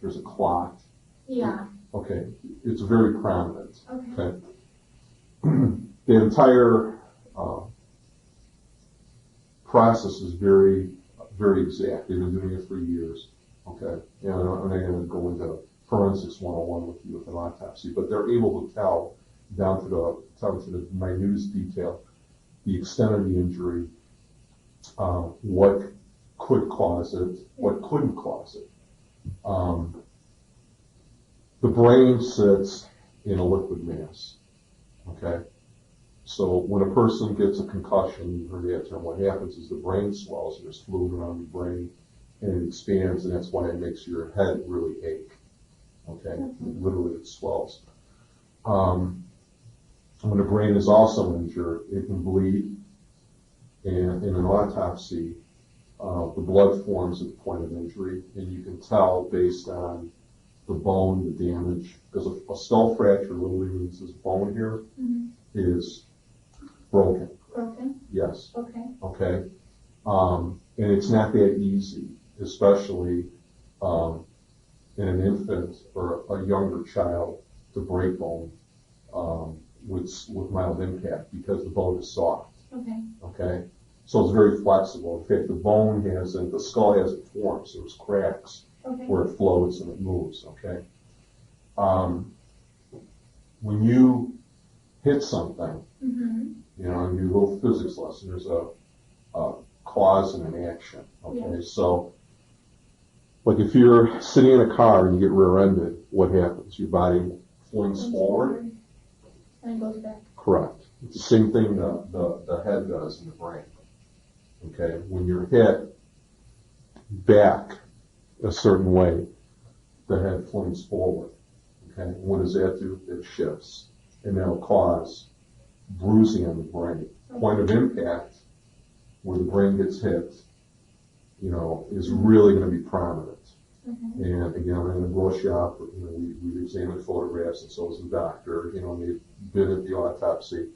there's a clot? Yeah. Okay, it's very prominent. Okay. The entire process is very, very exact. They've been doing it for years. Okay, and I'm not going to go into forensics 101 with you with an autopsy, but they're able to tell down to the minutest detail the extent of the injury, what could cause it, what couldn't cause it. The brain sits in a liquid mass. Okay, so when a person gets a concussion, you heard that term. What happens is the brain swells. There's fluid around the brain, and it expands, and that's why it makes your head really ache. Okay, literally it swells. When the brain is also injured, it can bleed, and in an autopsy, the blood forms at the point of injury, and you can tell based on the bone, the damage, because a skull fracture literally means this bone here is broken. Broken? Yes. Okay. Okay. And it's not that easy, especially in an infant or a younger child, to break bone with mild impact because the bone is soft. Okay. Okay. So it's very flexible. In fact, the skull hasn't formed, so there's cracks where it floats and it moves. Okay. When you hit something, in your little physics lesson, there's a cause and an action. Okay. So, like if you're sitting in a car and you get rear-ended, what happens? Your body flings forward. And it goes back. Correct. It's the same thing the head does in the brain. Okay. When you're hit back a certain way, the head flings forward. Okay. What does that do? It shifts, and that'll cause bruising on the brain. Point of impact, where the brain gets hit, is really going to be prominent. And again, in the blow shop, we've examined photographs, and so has the doctor. And they've been at the autopsy,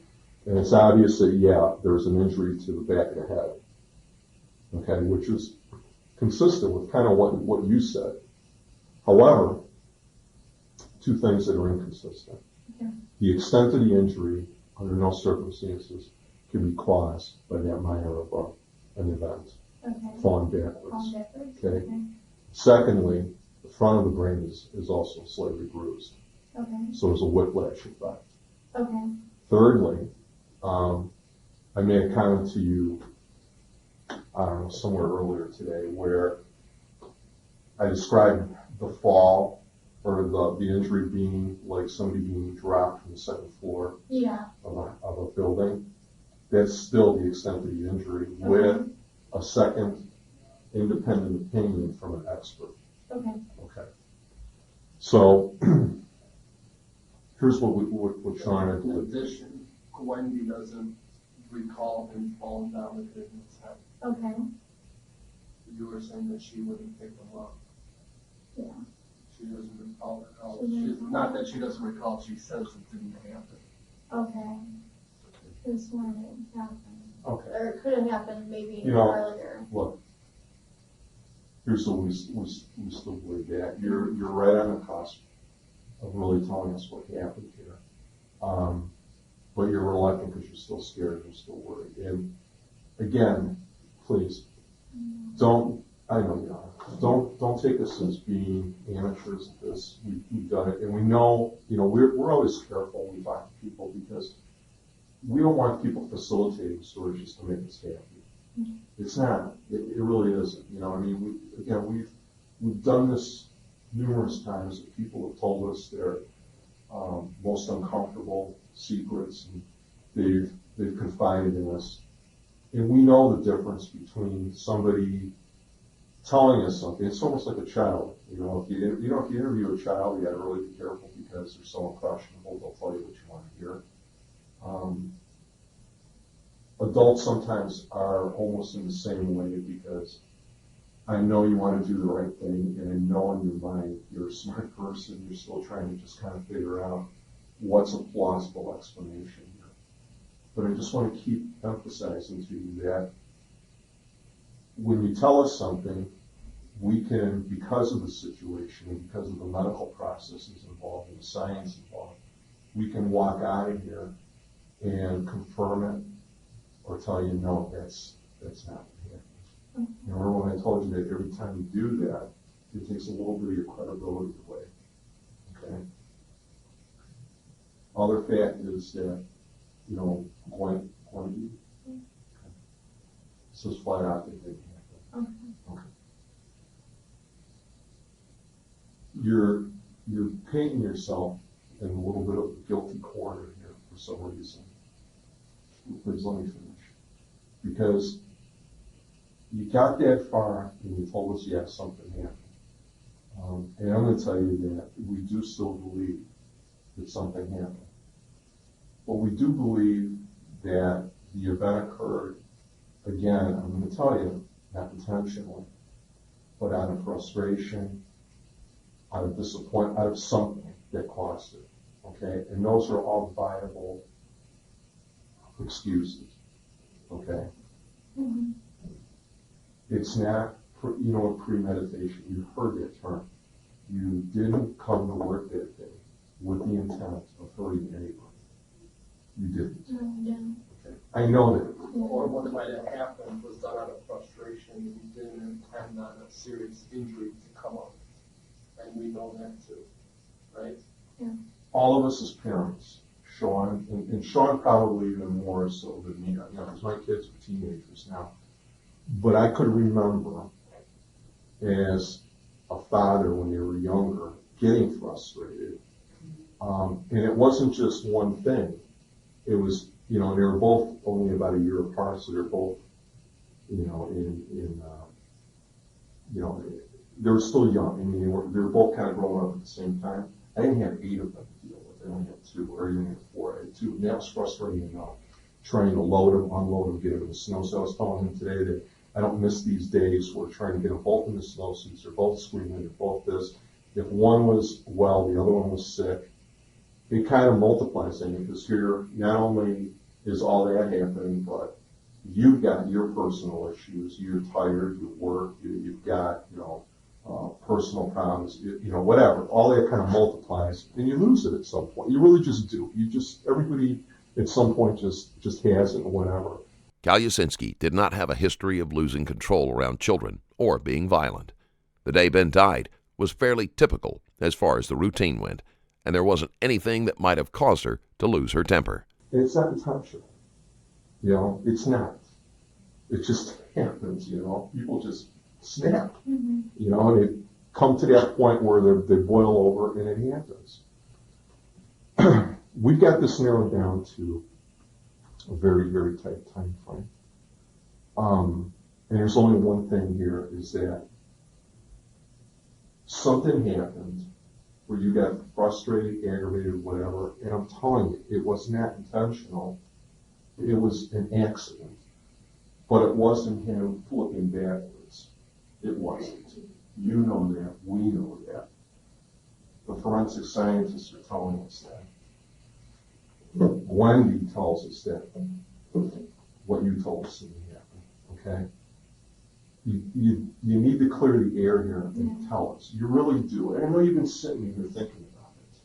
and it's obvious that there's an injury to the back of the head. Okay, which is consistent with kind of what you said. However, two things that are inconsistent. The extent of the injury, under no circumstances, can be caused by that minor of an event. Falling backwards. Okay. Secondly, the front of the brain is also slightly bruised. So there's a whiplash effect. Thirdly, I made a comment to you, somewhere earlier today, where I described the fall or the injury being like somebody being dropped from the second floor of a building. That's still the extent of the injury with a second independent opinion from an expert. Okay. So here's what Sean had. In addition, Wendy doesn't recall him falling down with his head. You were saying that she wouldn't pick him up. Yeah. She doesn't recall it at all. Not that she doesn't recall, she says it didn't happen. This one happened. Okay. Or it could have happened maybe earlier. Look, here's what we still believe that. You're right on the cusp of really telling us what happened here. But you're reluctant because you're still scared, you're still worried. And again, please, don't take us as being amateurs at this. We've done it, and we know, we're always careful when we talk to people because we don't want people facilitating stories just to make us happy. It's not. It really isn't. We've done this numerous times. That people have told us their most uncomfortable secrets, and they've confided in us, and we know the difference between somebody telling us something. It's almost like a child. If you interview a child, you got to really be careful because they're so impressionable. They'll tell you what you want to hear. Adults sometimes are almost in the same way because I know you want to do the right thing, and I know in your mind you're a smart person. You're still trying to just kind of figure out what's a plausible explanation here. But I just want to keep emphasizing to you that when you tell us something, we can, because of the situation and because of the medical processes involved and the science involved, we can walk out of here and confirm it or tell you, no, that's not what happened. Remember when I told you that every time you do that, it takes a little bit of your credibility away. Okay? Other fact is that, you know, Gwen, this is flat out that didn't happen. Okay. You're painting yourself in a little bit of a guilty corner here for some reason. Please let me finish. Because you got that far and you told us, yeah, something happened. And I'm going to tell you that we do still believe that something happened. But we do believe that the event occurred, again, I'm going to tell you, not intentionally, but out of frustration, out of disappointment, out of something that caused it. Okay? And those are all viable excuses. Okay? Mm-hmm. It's not, premeditation. You heard that term. You didn't come to work that day with the intent of hurting anybody. You didn't. Yeah. Okay. I know that. Or what might have happened was done out of frustration. You didn't intend on a serious injury to come up. And we know that too, right? Yeah. All of us as parents, Sean, and Sean probably even more so than me, because my kids are teenagers now. But I could remember as a father when they were younger getting frustrated. And it wasn't just one thing. It was, they were both only about a year apart, so they're both, they were still young. I mean, they were both kind of growing up at the same time. I didn't have 8 of them to deal with. I only had 2, or even had 4. I had 2. And that was frustrating enough. Trying to load them, unload them, get them in the snow. So I was telling him today that I don't miss these days. We're trying to get them both in the snowsuits. They're both screaming. They're both this. If one was well, the other one was sick. It kind of multiplies things because here, not only is all that happening, but you've got your personal issues. You're tired. You work. You've got, personal problems. Whatever. All that kind of multiplies, and you lose it at some point. You really just do. Everybody at some point just has it, or whatever. Calusinski did not have a history of losing control around children or being violent. The day Ben died was fairly typical as far as the routine went, and there wasn't anything that might have caused her to lose her temper. And it's not intentional. It's not. It just happens, People just snap, and they come to that point where they boil over, and it happens. We've got this narrowed down to a very, very tight time frame. And there's only one thing here, is that something happened where you got frustrated, aggravated, whatever, and I'm telling you, it was not intentional. It was an accident. But it wasn't him flipping backwards. It wasn't. You know that. We know that. The forensic scientists are telling us that. Wendy tells us that. What you told us didn't happen. Okay? You need to clear the air here and tell us. You really do. And I know you've been sitting here thinking about it.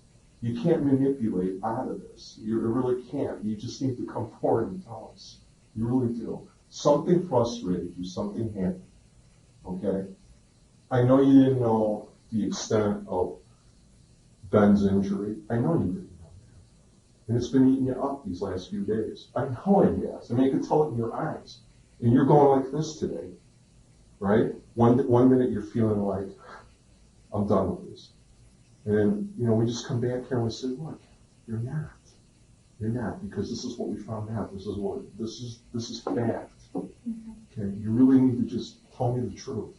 You can't manipulate out of this. You really can't. You just need to come forward and tell us. You really do. Something frustrated you. Something happened. Okay? I know you didn't know the extent of Ben's injury. I know you didn't know that. And it's been eating you up these last few days. I know it has. I mean, I can tell it in your eyes. And you're going like this today. Right? One minute you're feeling like, I'm done with this. And then, we just come back here and we say, look, you're not. You're not, because this is what we found out. This is fact. Okay? You really need to just tell me the truth.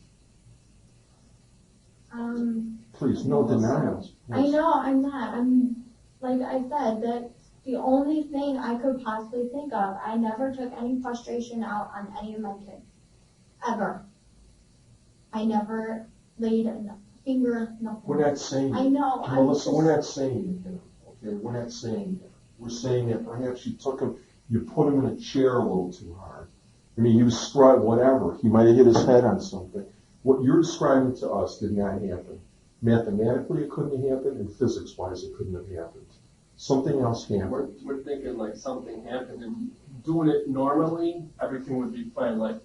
Please, no denials. I know, I'm not. Like I said, that's the only thing I could possibly think of. I never took any frustration out on any of my kids. Ever. I never laid a finger, nothing. We're not saying I know. Melissa, we're not saying it. Okay? We're not saying it. We're saying that perhaps you put him in a chair a little too hard. I mean, he was strut, whatever. He might have hit his head on something. What you're describing to us did not happen. Mathematically, it couldn't have happened, and physics-wise, it couldn't have happened. Something else happened. We're thinking like something happened, and doing it normally, everything would be fine. Like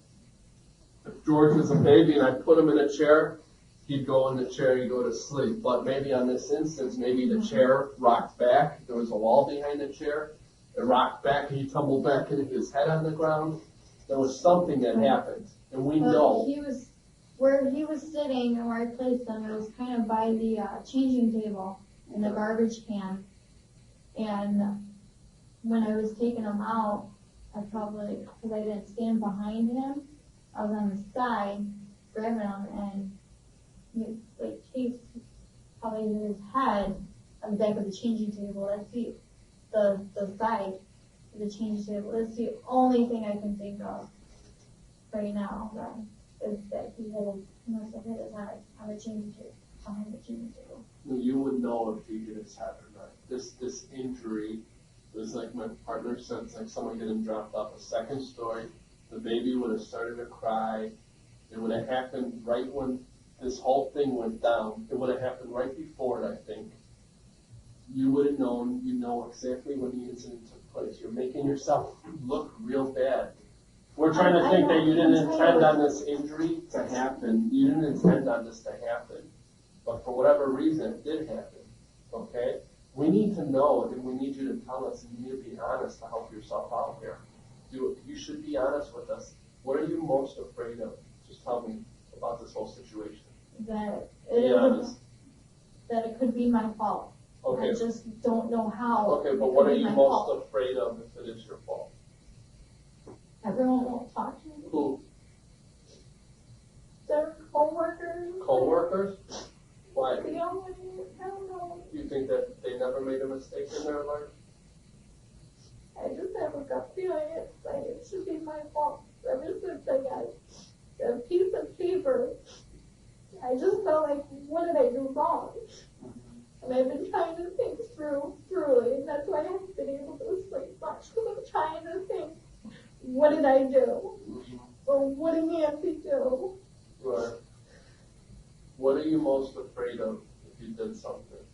if George was a baby and I put him in a chair, he'd go in the chair, he'd go to sleep. But maybe on this instance, maybe the chair rocked back. There was a wall behind the chair. It rocked back, and he tumbled back and hit his head on the ground. There was something that happened, and we know. Where he was sitting and where I placed him, it was kind of by the changing table and the garbage can. And when I was taking him out, I probably, because I didn't stand behind him, I was on the side grabbing him, and he like chased probably his head on the back of the changing table. That's the side of the changing table. That's the only thing I can think of right now. Is that he must have hit his head on the changing table, behind the changing table. You would know if he hit his head or not. This injury was like my partner said, it's like someone getting dropped off a second story. The baby would have started to cry. It would have happened right when this whole thing went down. It would have happened right before it, I think. You would have known, you know exactly when the incident took place. You're making yourself look real bad. We're trying to think that you didn't intend on this injury to happen. You didn't intend on this to happen. But for whatever reason, it did happen. Okay? We need to know, and we need you to tell us, and you need to be honest to help yourself out here. You should be honest with us. What are you most afraid of? Just tell me about this whole situation. That it could be my fault. Okay. I just don't know how. Okay, but what are you most afraid of if it is your fault? Everyone won't talk to me. Who? Their co-workers. Co-workers? Why? I don't know. You think that they never made a mistake in their life? I just have a gut feeling it should be my fault. Ever since I got a piece of paper, I just felt like, what did I do wrong? And I've been trying to think thoroughly, and that's why I haven't been able to sleep much, because I'm trying to think, what did I do? Or what did Nancy do? Right. What are you most afraid of if you did something?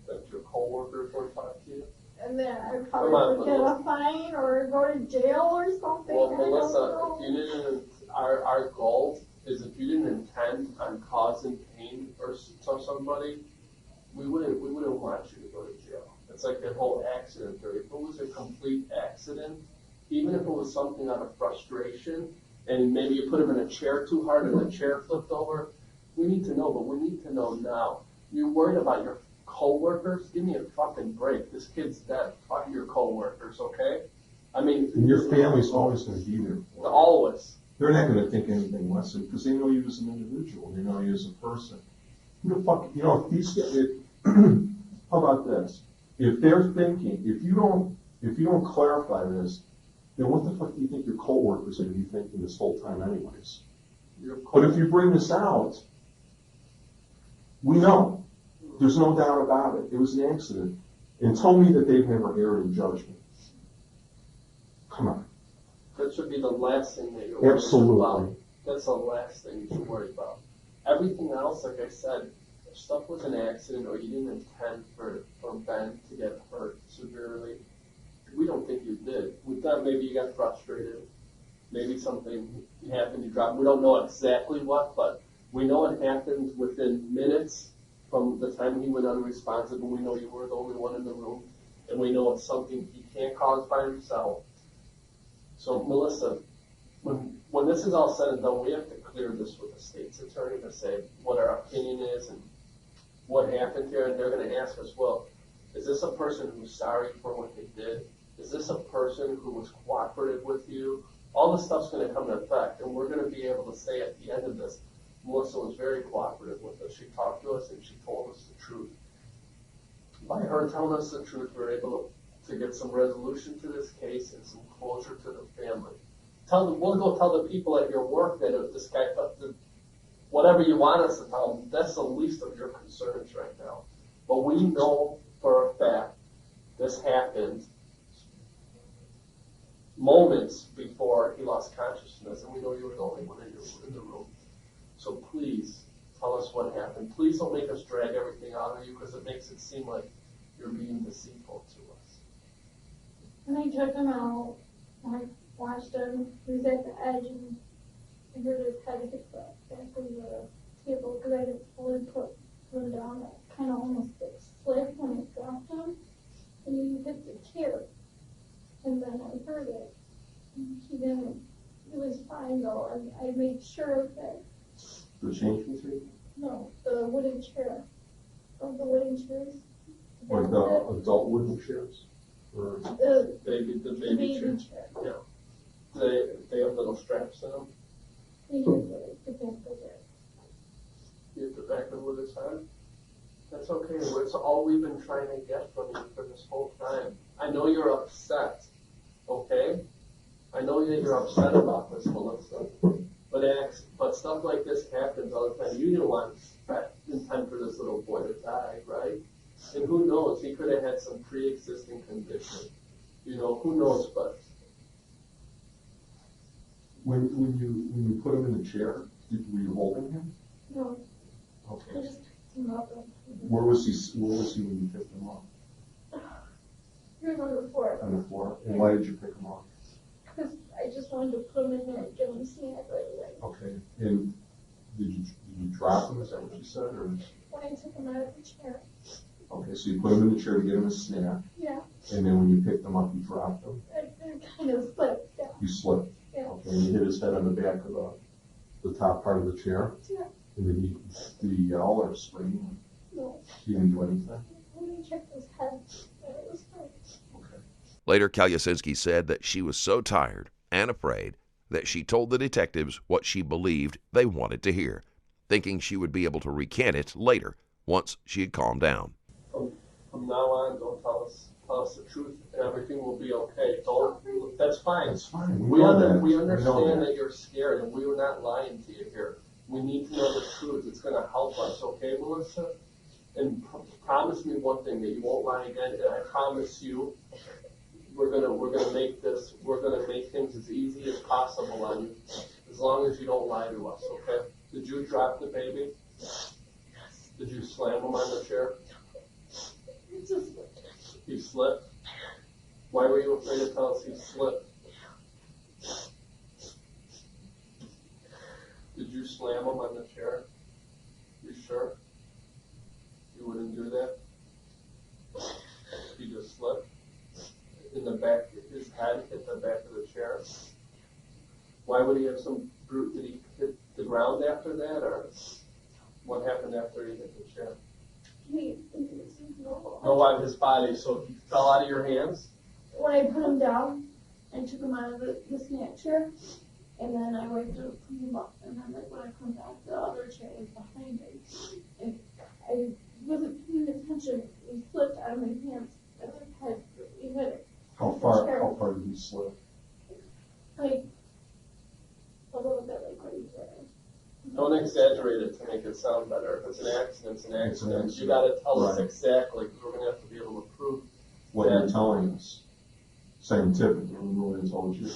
That your coworkers won't talk to you? And then I probably would get a fine or go to jail or something. Well, Melissa, if you didn't, our goal is if you didn't intend on causing pain or to somebody, we wouldn't want you to go to jail. It's like that whole accident theory. If it was a complete accident, even if it was something out of frustration, and maybe you put him in a chair too hard and the chair flipped over, we need to know, but we need to know now. You're worried about your co-workers? Give me a fucking break. This kid's dead. Fuck your co-workers, okay? I mean... And your family's always going to be there. Always. They're not going to think anything less of it because they know you as an individual. They know you as a person. Who the fuck, if these guys, how about this? If they're thinking, if you don't clarify this, then what the fuck do you think your co-workers are going to be thinking this whole time anyways? But if you bring this out, we know. There's no doubt about it. It was an accident. And tell me that they've never erred in judgment. Come on. That should be the last thing that you're worried about. That's the last thing you should worry about. Everything else, like I said, if stuff was an accident or you didn't intend for Ben to get hurt severely, we don't think you did. We thought maybe you got frustrated. Maybe something happened, you dropped. We don't know exactly what, but we know it happened within minutes from the time he went unresponsive, and we know you were the only one in the room, and we know it's something he can't cause by himself. So, Melissa, when this is all said and done, we have to clear this with the state's attorney to say what our opinion is and what happened here, and they're going to ask us, well, is this a person who's sorry for what they did? Is this a person who was cooperative with you? All this stuff's going to come into effect, and we're going to be able to say at the end of this, Melissa was very cooperative with us. She talked to us and she told us the truth. By her telling us the truth, we were able to get some resolution to this case and some closure to the family. We'll go tell the people at your work that if this guy, whatever you want us to tell them, that's the least of your concerns right now. But we know for a fact this happened moments before he lost consciousness, and we know you were the only one in the room. So please tell us what happened. Please don't make us drag everything out of you because it makes it seem like you're being deceitful to us. When I took him out, I watched him. He was at the edge, and I heard his head hit the back of the table because I didn't fully put him down. I kind of almost slipped when I dropped him, and he hit the chair. And then I heard it. He didn't. It was fine though, and I made sure that. The change was No, the wooden chair. Of the wooden chairs. like the adult wooden chairs? Or The The baby baby chair. chair. Yeah. They have little straps in them. He hit the back of it. You hit the back of his head. That's okay. It's all we've been trying to get from you for this whole time. I know you're upset. Okay? I know that you're upset about this, Melissa. But stuff like this happens all the time. You didn't want intend for this little boy to die, right? And who knows? He could have had some pre-existing condition. You know, who knows? But when you put him in the chair, were you holding him? No, I Okay. just picked him up. Where was he when you picked him up? He was on the floor. On the floor. And why did you pick him up? Because I just wanted to put him in there and give him a snack right away. Okay. And did you drop him? Is that what you said? Or When I took him out of the chair. okay, so you put him in the chair to get him a snack, Yeah, and then when you picked him up, you dropped him. I kind of slipped. Yeah. You slipped. Yeah. Okay, and you hit his head on the back of the top part of the chair. Yeah. And did he yell or scream? No. He didn't do anything. When I checked his head, it was fine. Okay. Later, Calusinski said that she was so tired and afraid that she told the detectives what she believed they wanted to hear, thinking she would be able to recant it later once she had calmed down. from now on, don't tell us the truth, and everything will be okay. That's fine. That's fine. We We understand that you're scared, and we were not lying to you here. We need to know the truth. It's going to help us, okay, Melissa? And promise me one thing, that you won't lie again. And I promise you, we're gonna make things as easy as possible on you, as long as you don't lie to us, okay? Did you drop the baby? Did you slam him on the chair? It just He slipped. Why were you afraid to tell us he slipped? Did you slam him on the chair? You sure? You wouldn't do that? He just slipped? In the back, his head hit the back of the chair? Why would he have some brute? Did he hit the ground after that, or what happened after he hit the chair? No, on his body, so he fell out of your hands? When I put him down, I took him out of the snack chair, and then I went to put him up, and then when I come back, the other chair was behind me. And I wasn't paying attention. He slipped out of my hands, and he hit it. How far did he slip? Like, a little bit like right there. Don't exaggerate it to make it sound better. If it's an accident, it's an accident. You gotta tell us exactly, because we're gonna have to be able to prove What you're telling us, scientifically, we really told you.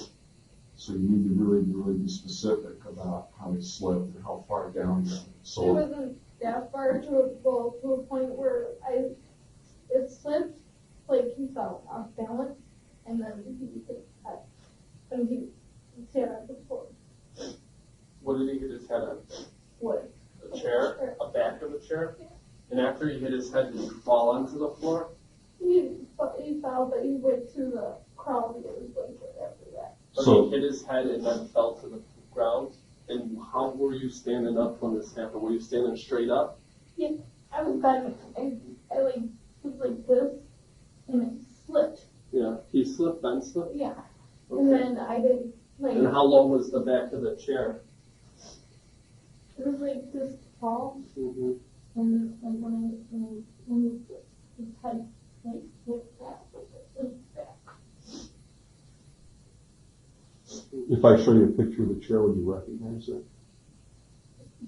So you need to really be specific about how he slipped and how far down he went. It So wasn't that far to a point where it slipped, like he fell off balance, and then he hit his head, and he sat on the floor. what did he hit his head on? Wood. A chair? A back of a chair? And after he hit his head, did he fall onto the floor? He fell, but he went through the crowd and it was blanket after that. So he hit his head and then fell to the ground? And how were you standing up when this happened? Were you standing straight up? Yeah, I was bending. I like was like this, and it slipped. Yeah. He slipped, then slipped? Yeah, Okay. and then I did like And how long was the back of the chair? it was like this tall, Mm-hmm. and like when his head like hit back, back. if I show you a picture of the chair, would you recognize it?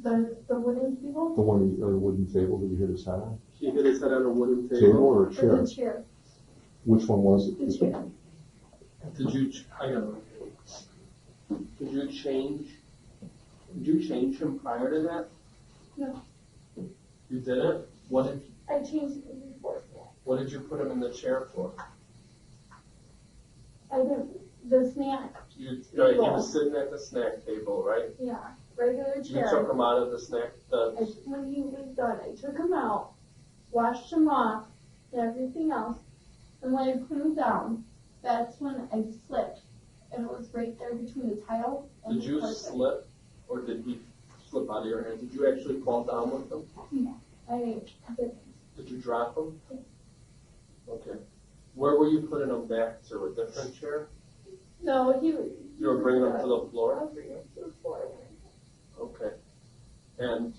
The wooden table. The one on the wooden table that you hit his head on? He hit his head on a wooden Table table. or a Or chair? the chair. Which one was it? The chair. Did you change Did you change him prior to that? No, You didn't? I changed it before that. What did you put him in the chair for? I didn't, the snack, He was sitting at the snack table, right? yeah, regular You chair. took him out of the snack, When he was done, I took him out, washed him off, and everything else. And when I put him down, that's when I slipped. And it was right there between the tile and did the you carpet. slip, or did he slip out of your hand? Did you actually fall down with him? No, I didn't. Did you drop him? Okay. Where were you putting him back to? A different chair? No, You were bringing him to the I floor? was bringing him to the floor. Okay. And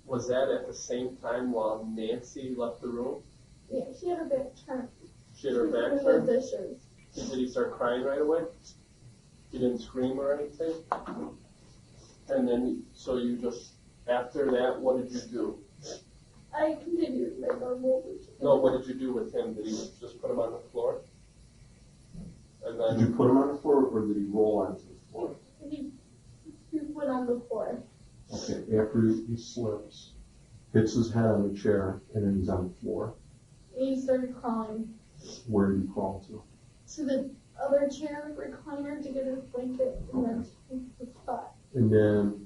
was that at the same time while Nancy left the room? Yeah, she had her back turned. She had her She back was doing turned? the dishes. Did he start crying right away? He didn't scream or anything? And then, so you just, after that, what did you do? I continued my normal routine. No, what did you do with him? Did you just put him on the floor? And Did then, you put him on the floor or did he roll onto the floor? He went on the floor. Okay, after he slips, hits his head on the chair, and then he's on the floor. He started crawling Where did he crawl to? to the other chair recliner to get his blanket and then to the spot. And then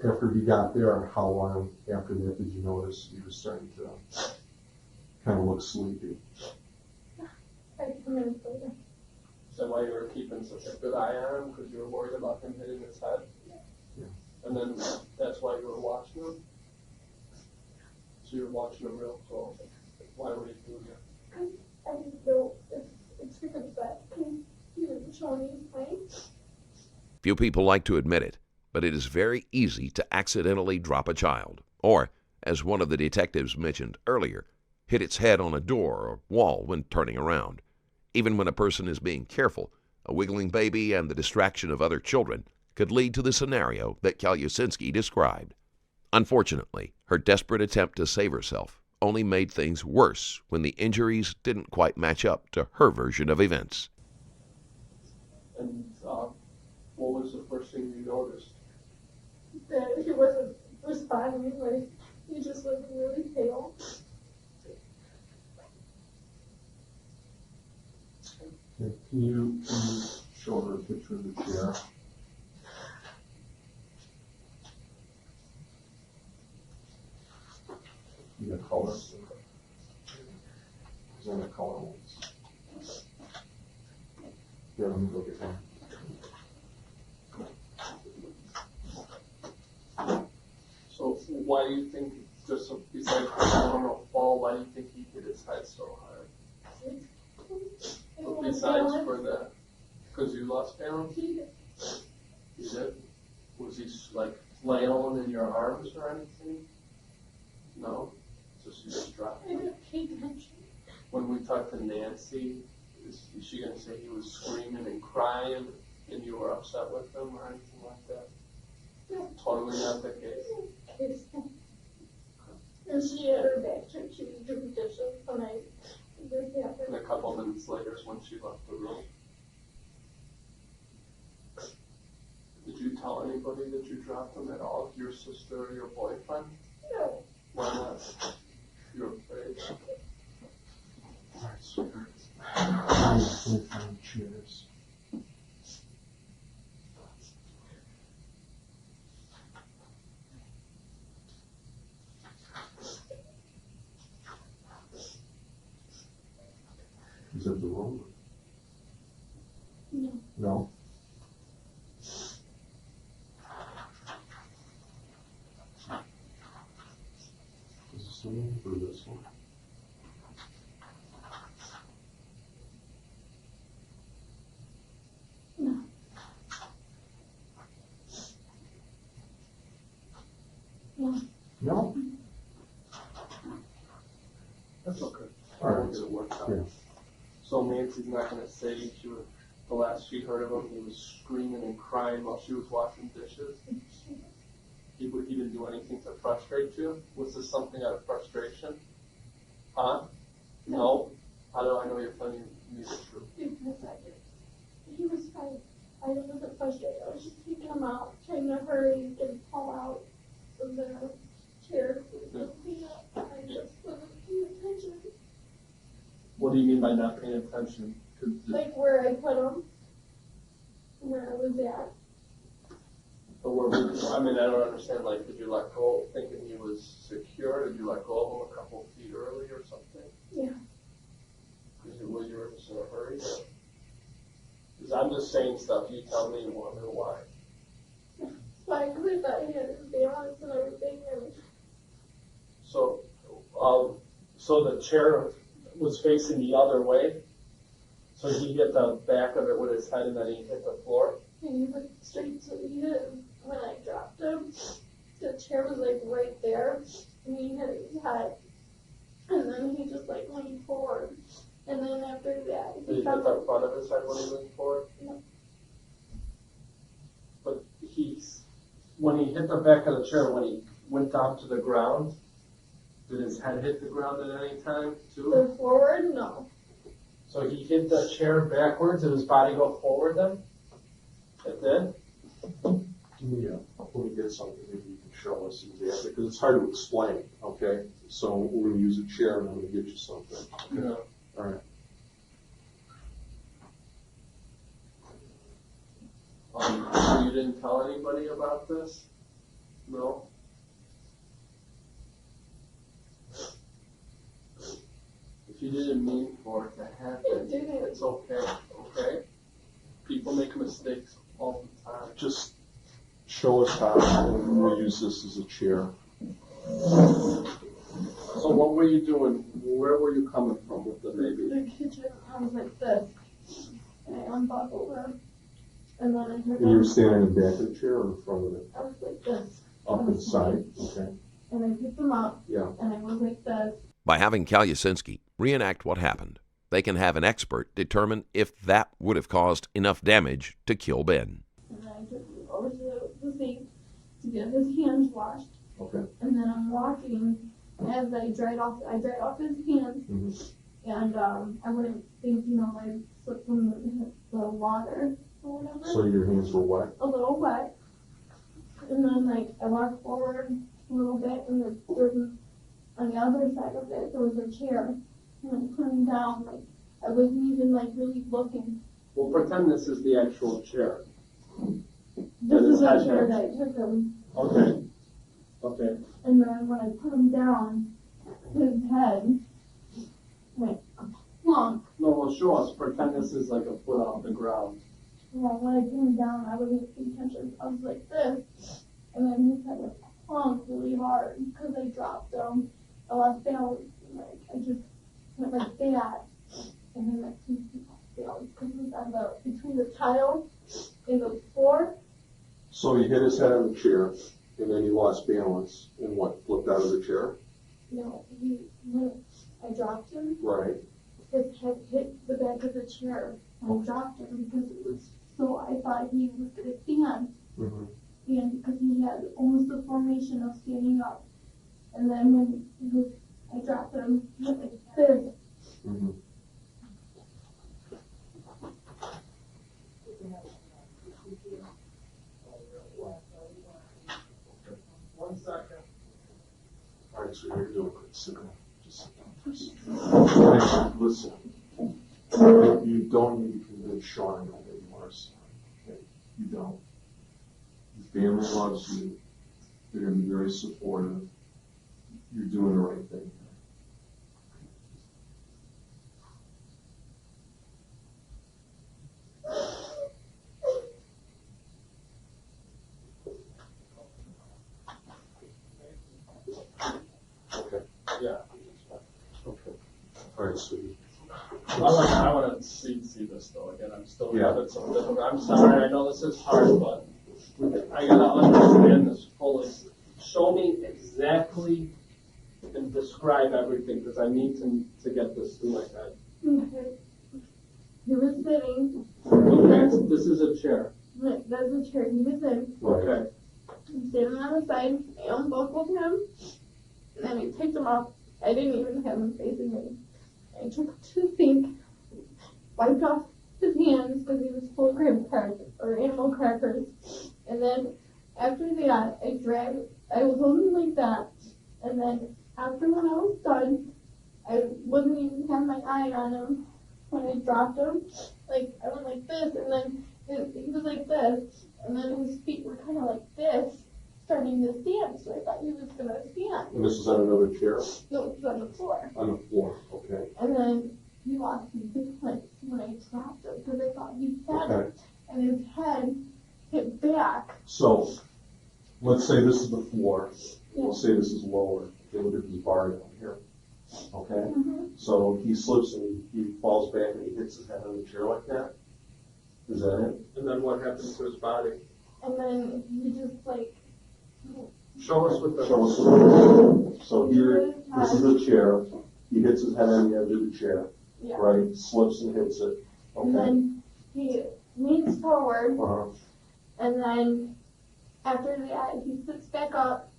after he got there, how long after that did you notice he was starting to kind of look sleepy? 5 minutes later. is that why you were keeping such a good eye on him? Because you were worried about him hitting his head? Yeah. And then that's why you were watching him? So you were watching him real close. Why were you doing that? I didn't know if it's because that he was showing me his plane. Few people like to admit it, but it is very easy to accidentally drop a child, or, as one of the detectives mentioned earlier, hit its head on a door or wall when turning around. Even when a person is being careful, a wiggling baby and the distraction of other children could lead to the scenario that Calusinski described. Unfortunately, her desperate attempt to save herself only made things worse when the injuries didn't quite match up to her version of events. And what was the first thing you noticed? That he wasn't responding, like he just looked really pale. Okay, can you show her a picture of the chair? You got color? Is there any color ones? Yeah, let me go get one. So why do you think, just besides the normal fall, why do you think he hit his head so hard? But besides for that, because you lost balance? You did? Was he like flailing in your arms or anything? No? Just you just dropped I him? didn't pay attention. When we talked to Nancy, is she going to say he was screaming and crying and you were upset with him or anything like that? No. Totally not the case. And she had her back turned. She was doing dishes when this And happened. a couple minutes later is when she left the room. Did you tell anybody that you dropped him at all? Your sister or your boyfriend? No. Why not? You're afraid. All right, sweetheart. Let me find chairs. Is that the room? No. No? Is this the room or this one? No. No. No? That's okay. All right. We'll get it worked out. Yeah. So Nancy's not going to say the last she heard of him, he was screaming and crying while she was washing dishes. He didn't do anything to frustrate you? Was this something out of frustration? Huh? No? How do I know you're telling me the truth? Because he was fine. I wasn't frustrated. I was just taking him out, trying to hurry, get him home. What do you mean by not paying attention? Like where I put him, where I was at. But I mean, I don't understand. Like, did you let go thinking he was secure? Did you let go of him a couple feet early or something? Yeah. Because you were just in a hurry? Because I'm just saying stuff. You tell me why. Like, because I thought he had his balance and everything. And So the chair was facing the other way. So he hit the back of it with his head and then he hit the floor. and he went straight to me. When I dropped him, the chair was like right there, and he hit his head. And then he just like leaned forward. And then after that, Did he hit the front of his head when he leaned forward? No. But when he hit the back of the chair, when he went down to the ground, did his head hit the ground at any time too? The forward, no. So he hit the chair backwards and his body go forward then? It did? Yeah, when we get something, maybe you can show us exactly, because it's hard to explain, okay? So we're gonna use a chair and I'm gonna get you something. Yeah. All right. You didn't tell anybody about this? No? If you didn't mean for it to happen, it's okay, okay? People make mistakes all the time. Just show us how, and we'll use this as a chair. So what were you doing? Where were you coming from with the baby? The kitchen, I was like this. And I unbuckled him. And then I heard And you were standing in the back of the chair or in front of it? I was like this. Up and side, okay? And I picked him up. Yeah. And I was like this. By having Calusinski reenact what happened, they can have an expert determine if that would have caused enough damage to kill Ben. And then I took him over to the sink to get his hands washed. Okay. And then I'm walking as I dried off his hands. Mm-hmm. And I wouldn't think, I slipped from the water or whatever. So your hands were wet? A little wet. And then I walked forward a little bit, and there was, on the other side of it, there was a chair. And I put him down, I wasn't even really looking. Well, pretend this is the actual chair. This is the chair that I took him. Okay. Okay. And then when I put him down, his head went plunk. No, well, show us. Pretend this is like a foot off the ground. Well, when I put him down, I wasn't paying attention. I was like this. And then his head went plunk really hard because I dropped him. I lost balance. I just went like that. And then that seems to be balance because it was on between the tile and the floor. So he hit his head on the chair, and then he lost balance, and what, flipped out of the chair? No, I dropped him. Right. His head hit the back of the chair. I dropped him because it was so, I thought he was going to stand. Mm-hmm. And because he had almost the formation of standing up. And then when I dropped him, he went like this. Mm-hmm. 1 second. All right, so you're doing it. Sit down. Just listen. You don't need to convince Sean that you are sorry. Okay? You don't. Your family loves you. They're going to be very supportive. You're doing the right thing. Okay. Yeah. Okay. All right, sweetie. I want to see this though again. I'm still Yeah. I'm sorry. I know this is hard, but I gotta understand this fully. Show me exactly and describe everything because I need to get this through my head. Okay. He was sitting. Okay, this is a chair. That's the chair he was in. Okay. I'm standing on the side. I unbuckled him. And then I picked him up. I didn't even have him facing me. I took him to the sink, wiped off his hands because he was full of graham crackers or animal crackers. And then after that, I was holding him like that. And then after when I was done, I wasn't even have my eye on him when I dropped him. Like, I went like this, and then he was like this, and then his feet were kind of like this, starting to stand, so I thought he was going to stand. And this is on another chair? No, it was on the floor. On the floor, okay. And then he lost his balance when I dropped him, because I thought he had him, and his head hit back. So, let's say this is the floor. We'll say this is lower. It would be bar down here. Okay? Mm-hmm. So he slips and he falls back and he hits his head on the chair like that? Is that it? And then what happens to his body? And then he just like... Show us what the... Show us what so here, this is the chair. He hits his head on the edge of the chair. Yeah. Right? Slips and hits it. Okay. And then he leans forward, Uh-huh. and then after that, he sits back up,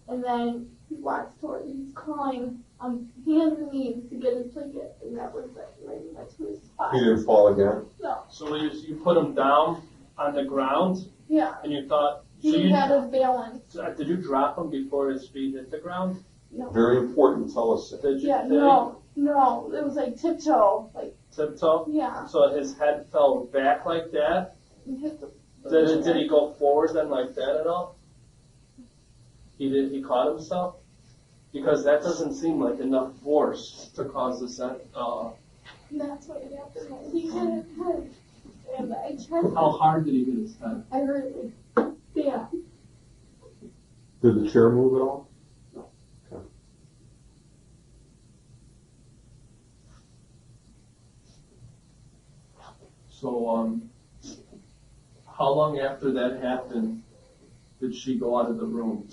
and then he walks toward, he's crawling on hands and knees to get his blanket, and that was it, right next to his spot. He didn't fall again? No. So you put him down on the ground, Yeah. and you thought... He had his balance. Did you drop him before his feet hit the ground? No. Very important. Tell us that. Did you Yeah, no. It was like tiptoe, like, tiptoe? yeah. So his head fell back like that? He hit the Did he go forward then like that at all? He caught himself? Because that doesn't seem like enough force to cause this. That's what happened. He hit his head. And I tried. How hard did he hit his head? I heard it like, yeah. Did the chair move at all? No. Okay. So, how long after that happened did she go out of the room?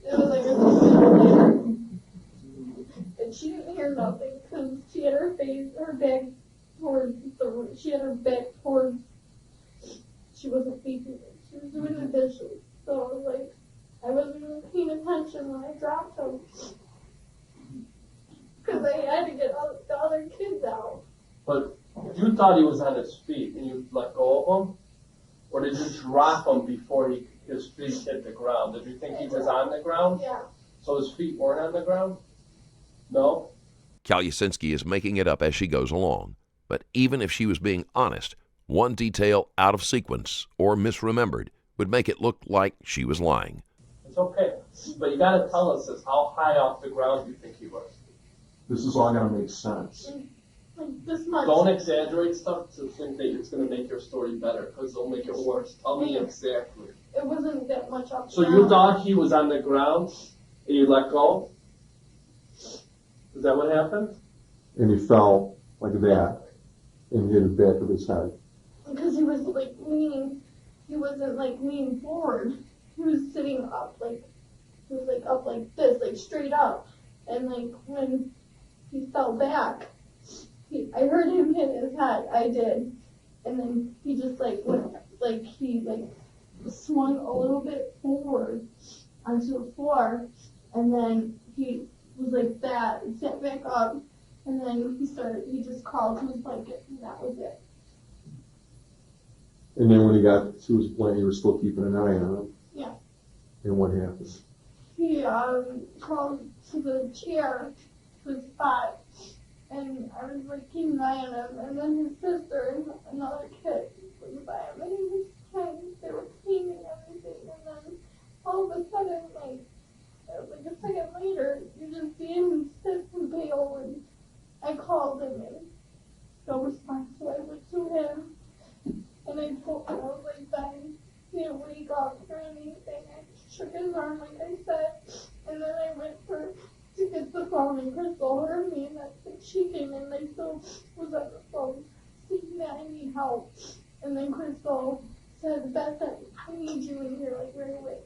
It was like a minute later. And she didn't hear nothing because she had her back towards the room. She had her back towards, she wasn't facing it. She was doing the dishes. So I was like, I wasn't even paying attention when I dropped him. Because I had to get the other kids out. But you thought he was on his feet and you let go of him? Or did you drop him before his feet hit the ground? Did you think he was on the ground? Yeah. So his feet weren't on the ground? No? Calusinski is making it up as she goes along. But even if she was being honest, one detail out of sequence or misremembered would make it look like she was lying. It's okay. But you got to tell us this. How high off the ground do you think he was? This is all going to make sense. Like this much. Don't exaggerate stuff to think that it's going to make your story better, because it'll make it worse. Tell me exactly. It wasn't that much up. So you thought he was on the ground and you let go? Is that what happened? And he fell like that and hit the back of his head. Because he was like leaning, he wasn't like leaning forward. He was sitting up, like, he was like up like this, like straight up. And like when he fell back, I heard him hit his head, I did. And then he just like went, like he like swung a little bit forward onto the floor. And then he was like that, and sat back up. And then he just crawled to his blanket, and that was it. And then when he got to his blanket, you were still keeping an eye on him. Yeah. And what happened? He crawled to the chair, to his spot, and I was like keeping an eye on him. And then his sister and another kid was by him, and he was trying, they were cleaning everything. And then all of a sudden, like a second later, you just see him sit and pale, and I called him, and no response. So I went to him, and I told him, I was like, Ben, he didn't wake up or anything. I shook his arm, like I said, and then I went to get the phone, and Crystal heard me, and that's when she came in, and I still was on the phone, saying that I need help. And then Crystal said, Beth, I need you in here, like, right away.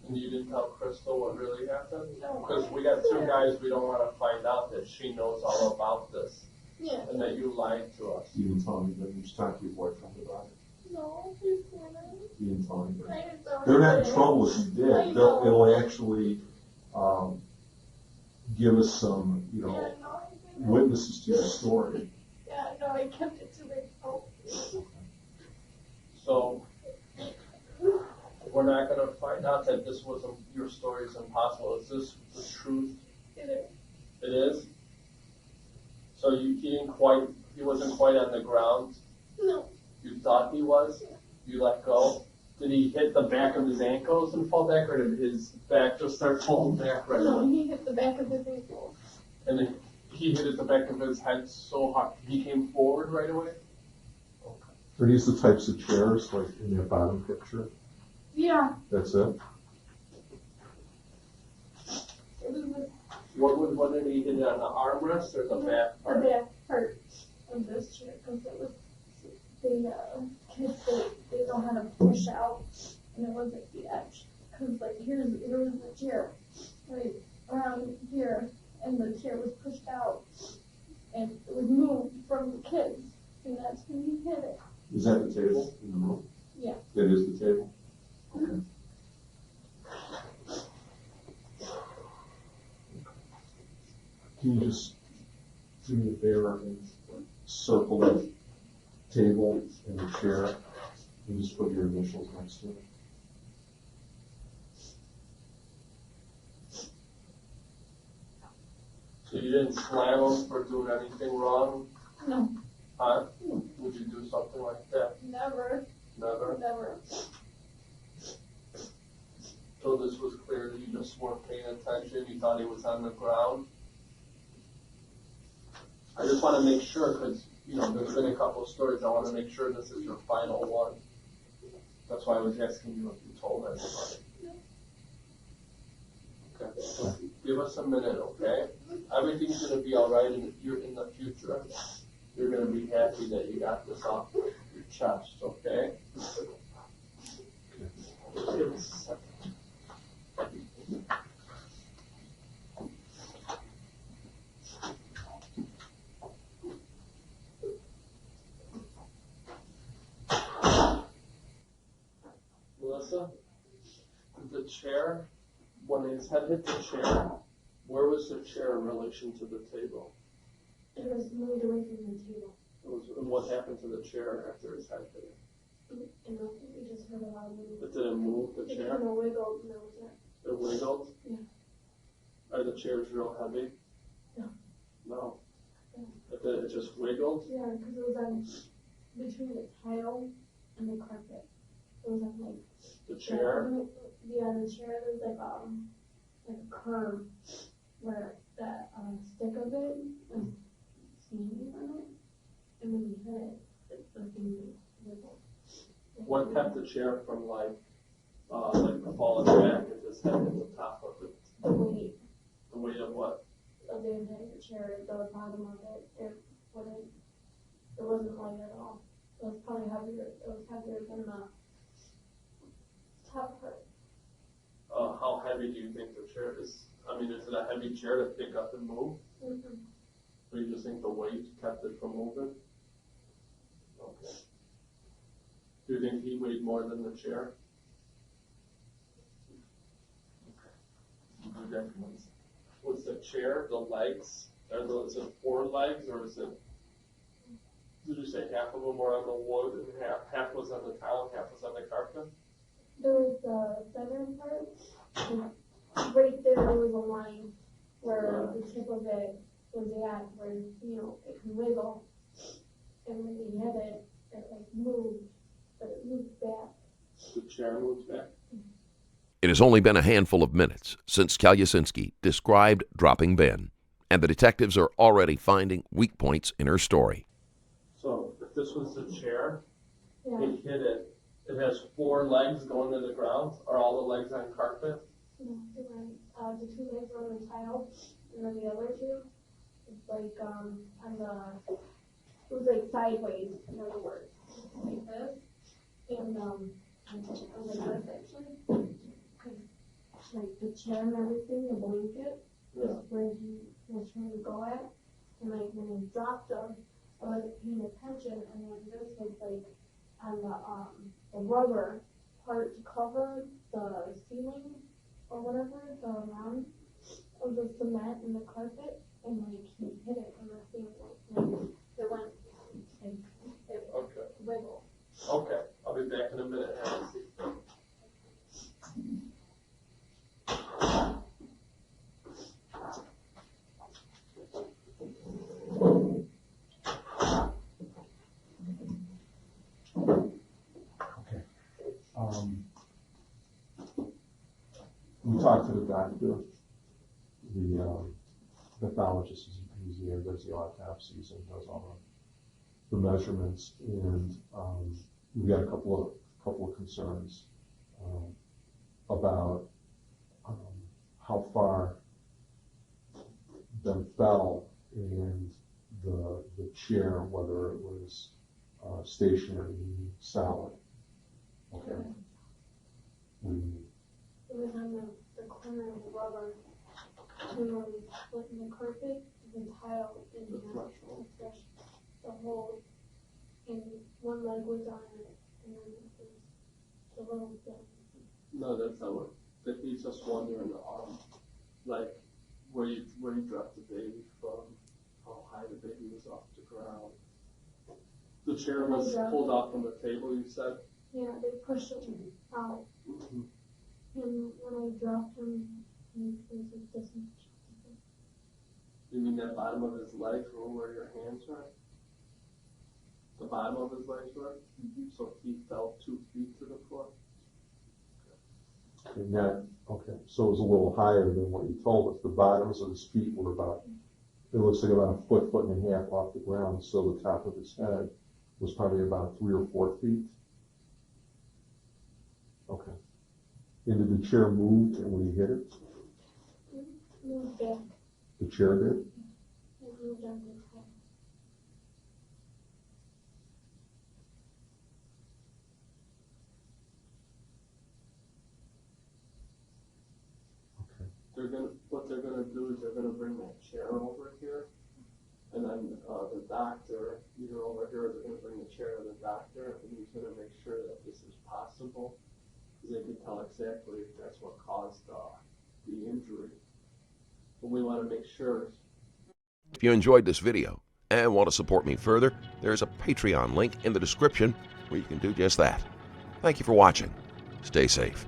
And you didn't tell Crystal what really happened? No. Because we got two guys we don't want to find out that she knows all about this. Yeah. And that you lied to us. You didn't tell me that you talked to your boyfriend about it. No, he's not. You didn't tell anybody. I didn't tell They're not in anybody. trouble if you did. I know. It'll actually give us some, Yeah, no, I didn't. witnesses to your story. Yeah, no, I kept it to myself. So, we're not going to find out that this wasn't, your story is impossible. Is this the truth? It is. So he wasn't quite on the ground? No. You thought he was? You let go? Did he hit the back of his ankles and fall back, or did his back just start falling back right No, away? he hit the back of his ankle. And then he hit at the back of his head so hard, he came forward right away? Are these the types of chairs like in that bottom picture? Yeah. That's it? It was What did he hit on the armrest or the back the part? back part of this chair, because it was the kids, they don't know how to push out, and it was at the edge. Because like here was the chair, right around here, and the chair was pushed out, and it was moved from the kids, and that's when he hit it. Is that the table in the room? Yeah. That is the table? Okay. Can you just do me a favor and circle the table and the chair and just put your initials next to it? So you didn't slam him for doing anything wrong? No. Huh? Would you do something like that? Never. Never? Never. So this was clear that you just weren't paying attention, you thought he was on the ground? I just want to make sure, because, there's been a couple of stories, I want to make sure this is your final one. That's why I was asking you if you told everybody. Okay, so give us a minute, okay? Everything's going to be all right in the future. You're going to be happy that you got this off your chest, okay? Give us a second. Melissa, the chair, when his head hit the chair, where was the chair in relation to the table? It was moved away from the table. And what happened to the chair after his head hit it? And we just heard a loud movement. It didn't move, the It chair? kind of wiggled, and that was it. It wiggled? Yeah. Are the chairs real heavy? No. No. No. It just wiggled? Yeah, because it was on between the tile and the carpet. It was on like The chair? Yeah, the chair. There's like a curve where that stick of it was standing on it, and when you hit it, the thing wiggled. What kept the chair from like falling back if his head hit the top of it? The weight The weight of what? of the entire chair, the bottom of it, it wasn't light at all. It was probably heavier. It was heavier than the top part. How heavy do you think the chair is? I mean, is it a heavy chair to pick up and move? Mm-hmm. Or you just think the weight kept it from moving? Okay. Do you think he weighed more than the chair? Okay. Was the chair, the legs, is it 4 legs, or is it, did you say half of them were on the wood and half was on the tile and half was on the carpet? There was the center part, and right there was a line where the tip of it was at, where, it can wiggle. And when you hit it, it moved, but it moved back. The chair moved back? It has only been a handful of minutes since Calusinski described dropping Ben, and the detectives are already finding weak points in her story. So if this was the chair, Yeah. it hit it. It has 4 legs going to the ground. Are all the legs on carpet? No, the 2 legs were on the tile, and then the other 2, it was like sideways, in other words, like this. And it was like this actually. Like the chair and everything, the blanket, was where he was trying to go at. And like when he dropped them, I wasn't paying attention, and then this was like on the rubber part to cover the ceiling or whatever, the round of the cement and the carpet, and like he hit it, and the thing it went like it wiggled. Okay, I'll be back in a minute. Have a seat. We talked to the doctor. The pathologist is easy and does the autopsies and does all the measurements. And we got a couple of concerns about how far Ben fell and the chair, whether it was stationary, solid. Okay. It was on the corner of the rubber, when we were splitting the carpet, the tile didn't have the hole, and one leg was on it, and then it was the little thing. No, that's not what. That he's just wondering, like where you dropped the baby from, how high the baby was off the ground. The chair was pulled off from the table, you said? Yeah, they pushed it out. Mm-hmm. And when I dropped him, he was like this much. You mean that bottom of his leg from where your hands were? The bottom of his legs were? Mm-hmm. So he fell 2 feet to the floor? And that, okay, so it was a little higher than what you told us. The bottoms of his feet were about, it looks like about a foot and a half off the ground, so the top of his head was probably about 3 or 4 feet. Okay. And did the chair move when he hit it? Moved back. The chair did? It moved on his head. What they're gonna do is they're gonna bring that chair over here, and then the doctor, either over here, or they're gonna bring the chair to the doctor, and he's gonna make sure that this is possible, because they can tell exactly if that's what caused the injury. But we want to make sure. If you enjoyed this video and want to support me further, there's a Patreon link in the description where you can do just that. Thank you for watching. Stay safe.